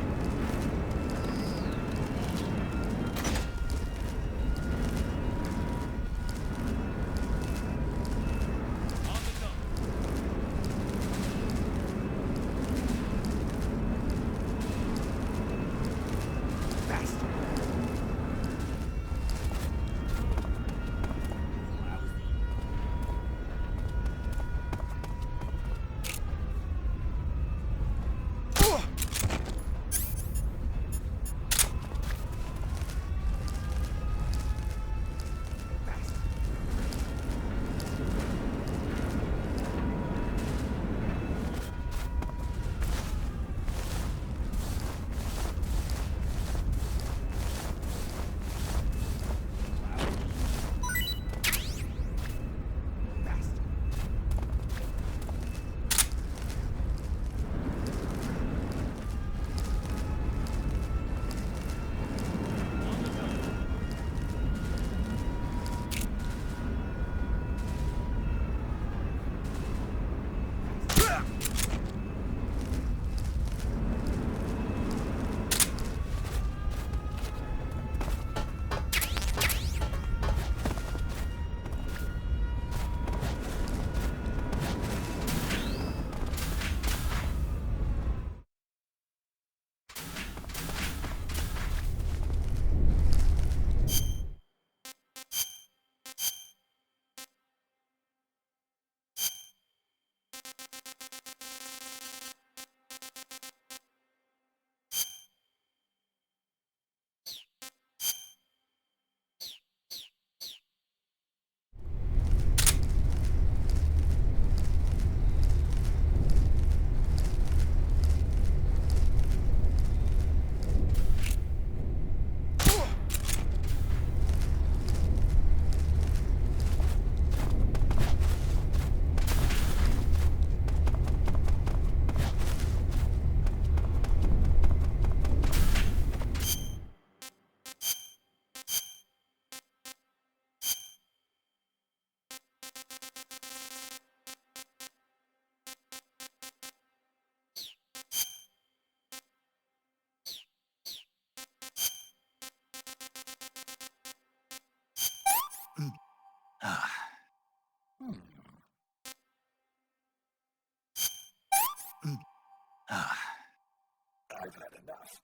I've had enough.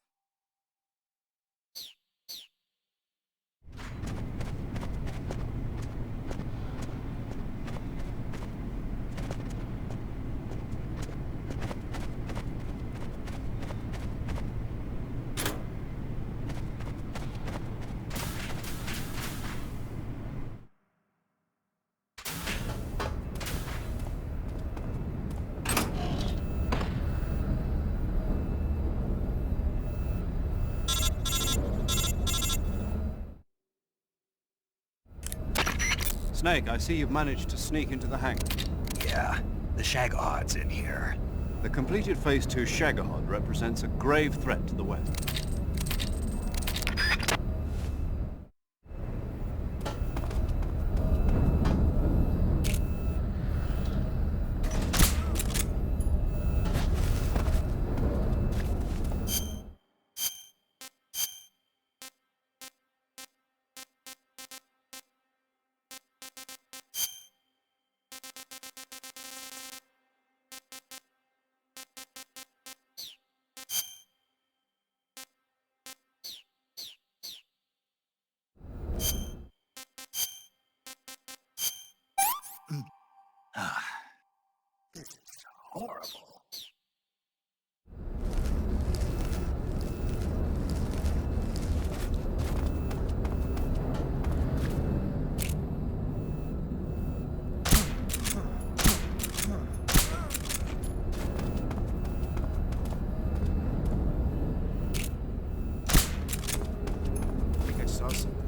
Snake, I see you've managed to sneak into the hangar. Yeah, the Shagahard's in here. The completed Phase 2 Shagahod represents a grave threat to the West. This is horrible. I think I saw something.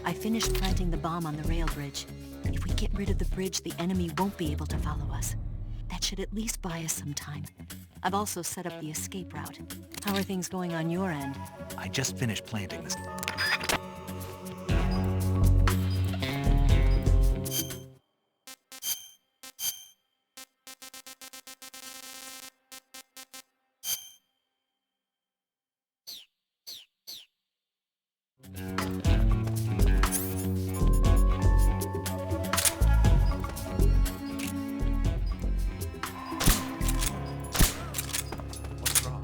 I finished planting the bomb on the rail bridge. If we get rid of the bridge, the enemy won't be able to follow us. That should at least buy us some time. I've also set up the escape route. How are things going on your end? I just finished planting this. What's wrong?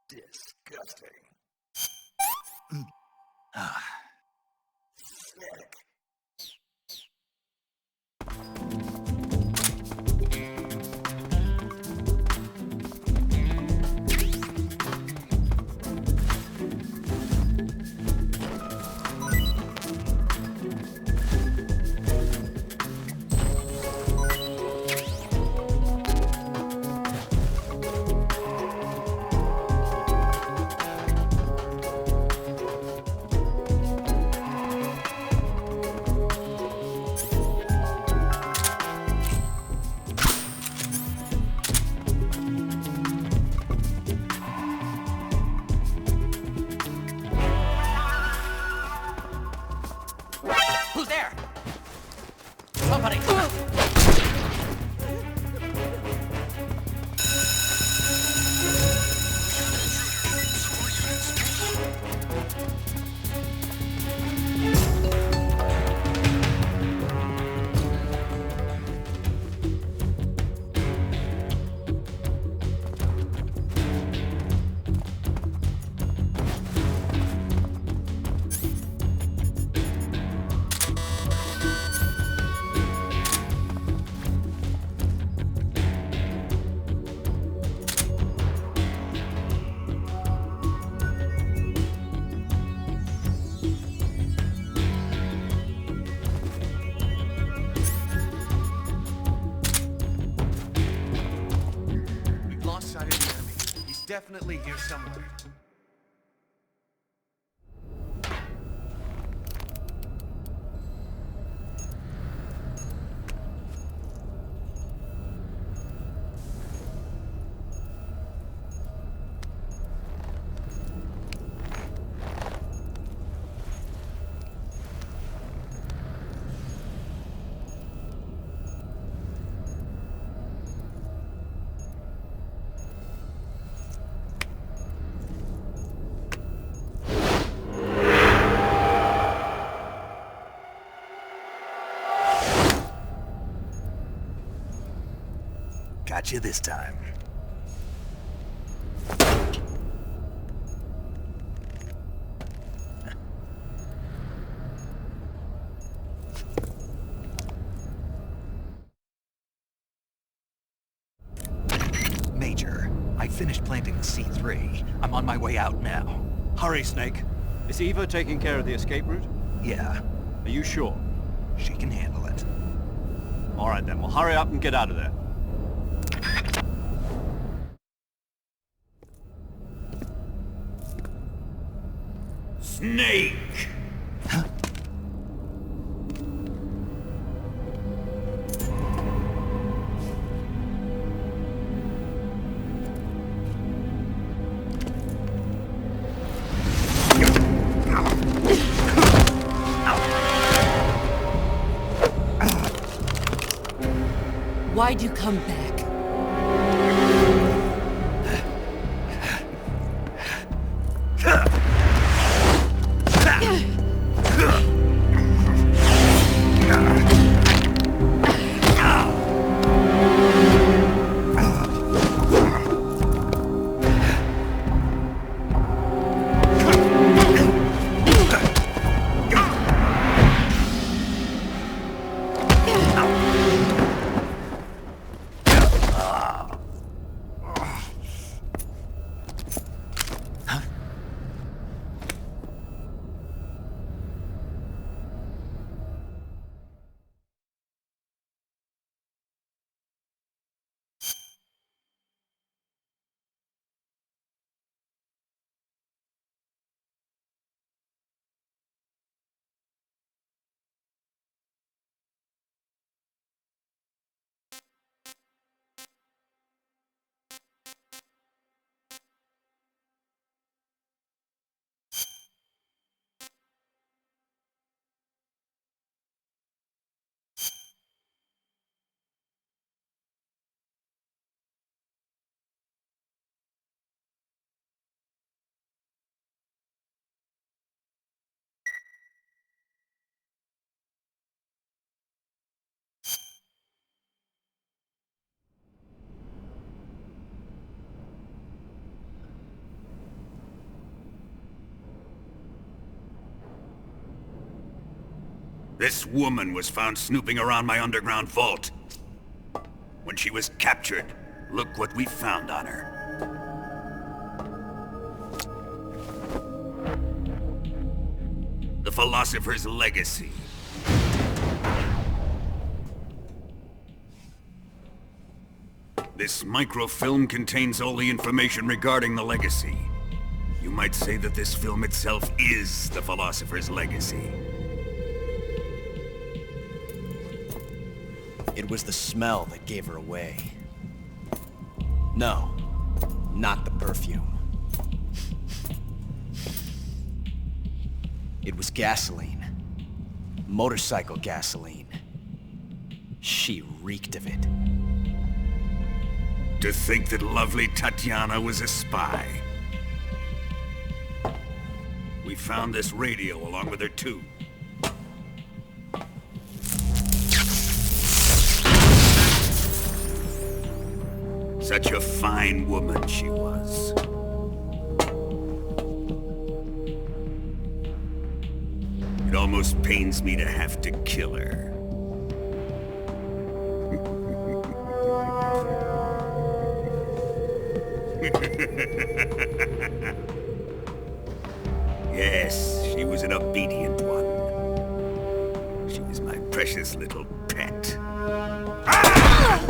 Disgusting. Sick. Who's there? Somebody! We've lost sight of the enemy. He's definitely here somewhere. Got you this time. Major, I finished planting the C3. I'm on my way out now. Hurry, Snake. Is Eva taking care of the escape route? Yeah, Are you sure? she can handle it. All right then, well hurry up and get out of there. Snake! Why'd you come back? This woman was found snooping around my underground vault. When she was captured, look what we found on her. The Philosopher's Legacy. This microfilm contains all the information regarding the Legacy. You might say that this film itself is the Philosopher's Legacy. It was the smell that gave her away. No, not the perfume. It was gasoline. Motorcycle gasoline. She reeked of it. To think that lovely Tatiana was a spy. We found this radio along with her too. Such a fine woman she was. It almost pains me to have to kill her. Yes, she was an obedient one. She was my precious little pet. Ah!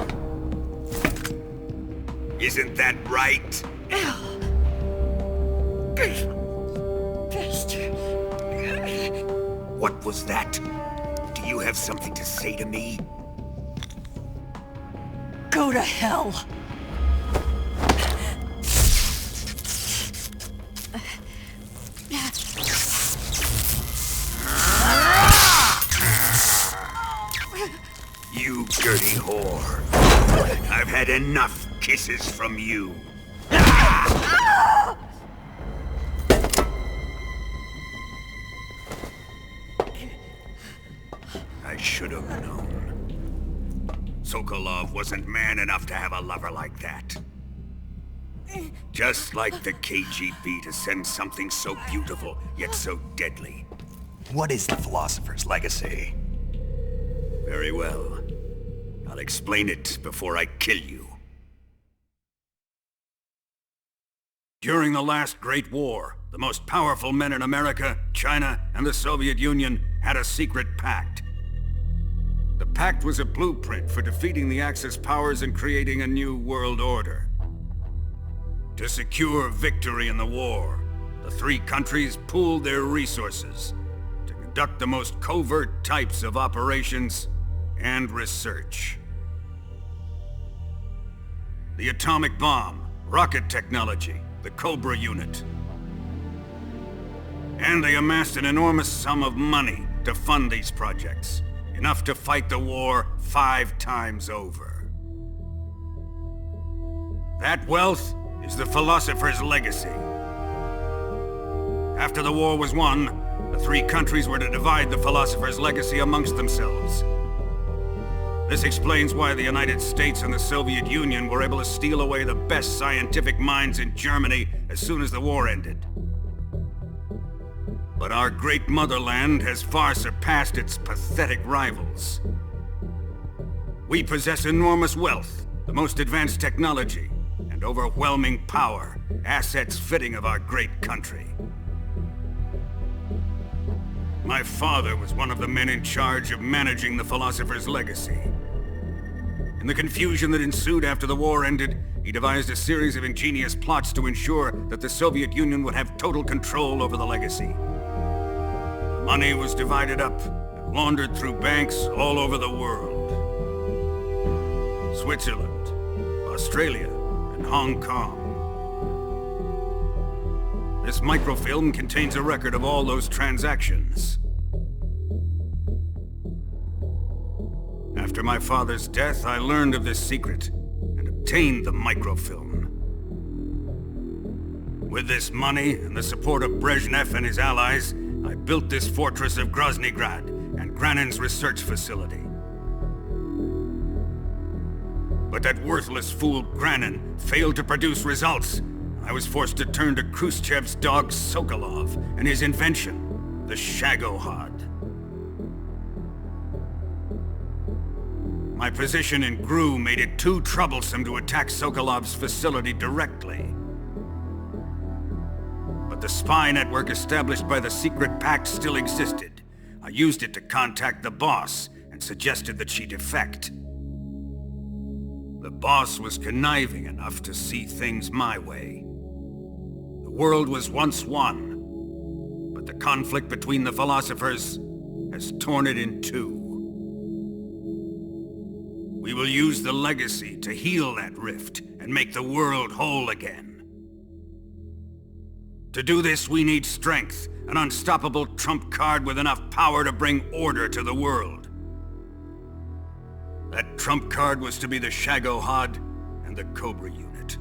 Isn't that right? What was that? Do you have something to say to me? Go to hell! You dirty whore. I've had enough kisses from you. I should have known. Sokolov wasn't man enough to have a lover like that. Just like the KGB to send something so beautiful, yet so deadly. What is the Philosopher's Legacy? Very well. I'll explain it before I kill you. During the last Great War, the most powerful men in America, China, and the Soviet Union had a secret pact. The pact was a blueprint for defeating the Axis powers and creating a new world order. To secure victory in the war, the three countries pooled their resources to conduct the most covert types of operations and research. The atomic bomb, rocket technology, the Cobra unit. And they amassed an enormous sum of money to fund these projects, enough to fight the war 5 times over. That wealth is the Philosopher's Legacy. After the war was won, the three countries were to divide the Philosopher's Legacy amongst themselves. This explains why the United States and the Soviet Union were able to steal away the best scientific minds in Germany as soon as the war ended. But our great motherland has far surpassed its pathetic rivals. We possess enormous wealth, the most advanced technology, and overwhelming power, assets fitting of our great country. My father was one of the men in charge of managing the Philosopher's Legacy. In the confusion that ensued after the war ended, he devised a series of ingenious plots to ensure that the Soviet Union would have total control over the Legacy. The money was divided up and laundered through banks all over the world. Switzerland, Australia, and Hong Kong. This microfilm contains a record of all those transactions. After my father's death, I learned of this secret and obtained the microfilm. With this money and the support of Brezhnev and his allies, I built this fortress of Groznygrad and Granin's research facility. But that worthless fool Granin failed to produce results. I was forced to turn to Khrushchev's dog Sokolov and his invention, the Shagohod. My position in GRU made it too troublesome to attack Sokolov's facility directly. But the spy network established by the secret pact still existed. I used it to contact the boss and suggested that she defect. The boss was conniving enough to see things my way. The world was once one, but the conflict between the philosophers has torn it in two. We will use the legacy to heal that rift and make the world whole again. To do this, we need strength, an unstoppable trump card with enough power to bring order to the world. That trump card was to be the Shagohod and the Cobra unit.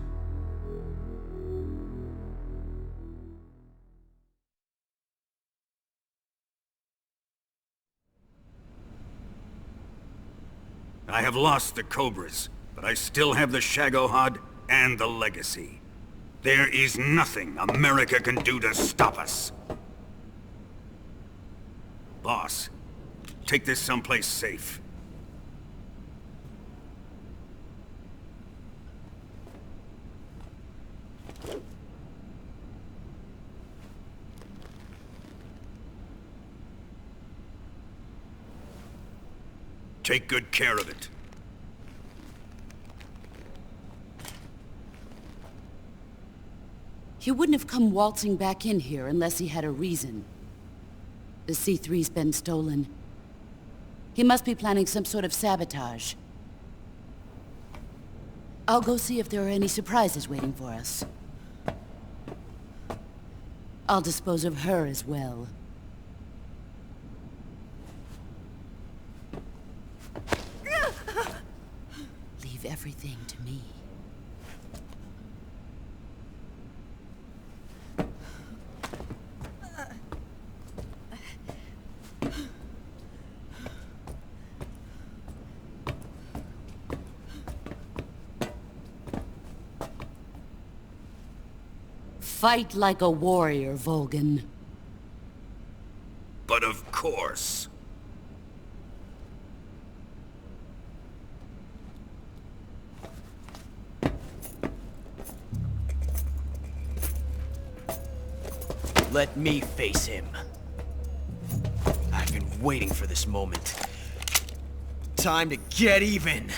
I have lost the Cobras, but I still have the Shagohod and the legacy. There is nothing America can do to stop us. Boss, take this someplace safe. Take good care of it. He wouldn't have come waltzing back in here unless he had a reason. The C3's been stolen. He must be planning some sort of sabotage. I'll go see if there are any surprises waiting for us. I'll dispose of her as well. Leave everything to me. Fight like a warrior, Volgan. But of course. Let me face him. I've been waiting for this moment. Time to get even!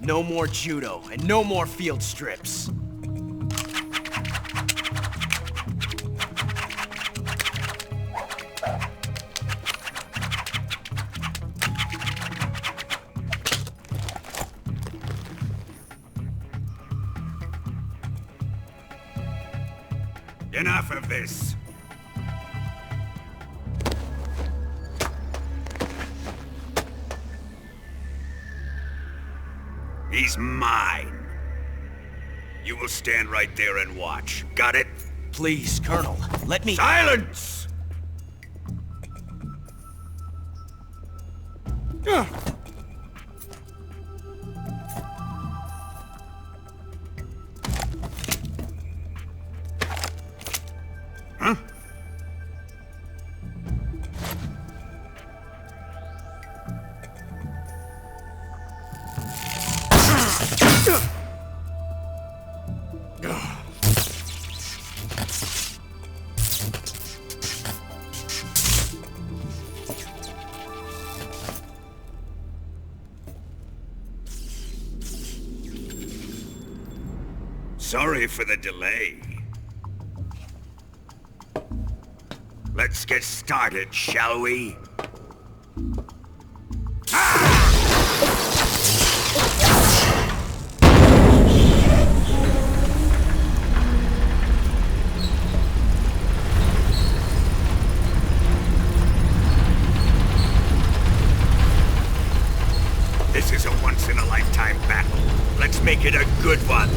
No more judo, and no more field strips. Enough of this. He's mine. You will stand right there and watch. Got it? Please, Colonel, let me— Silence! Huh? Sorry for the delay. Let's get started, shall we? This is a once-in-a-lifetime battle. Let's make it a good one.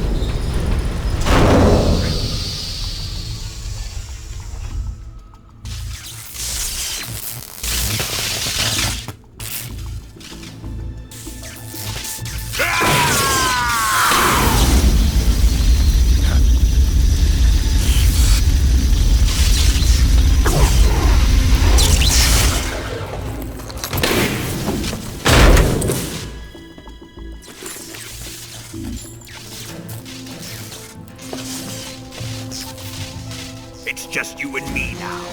It's just you and me now.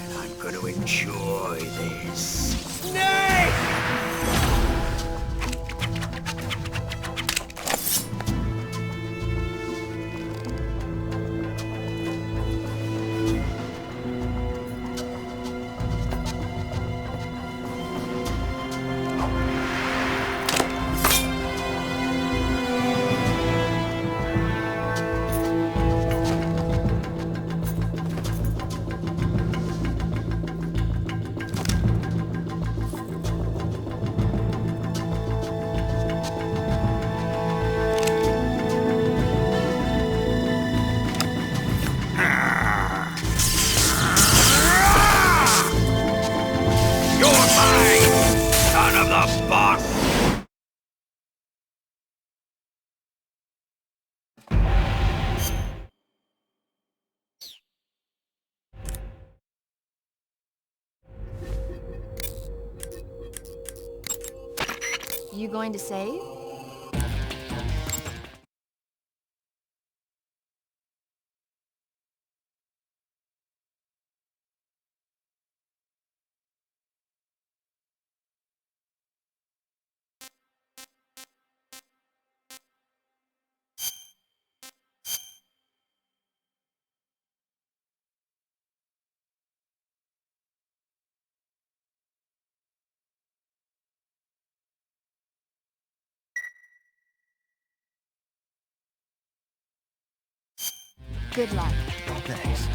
And I'm gonna enjoy this. Snake! You're mine, son of the boss! You going to save? Good luck. Thanks.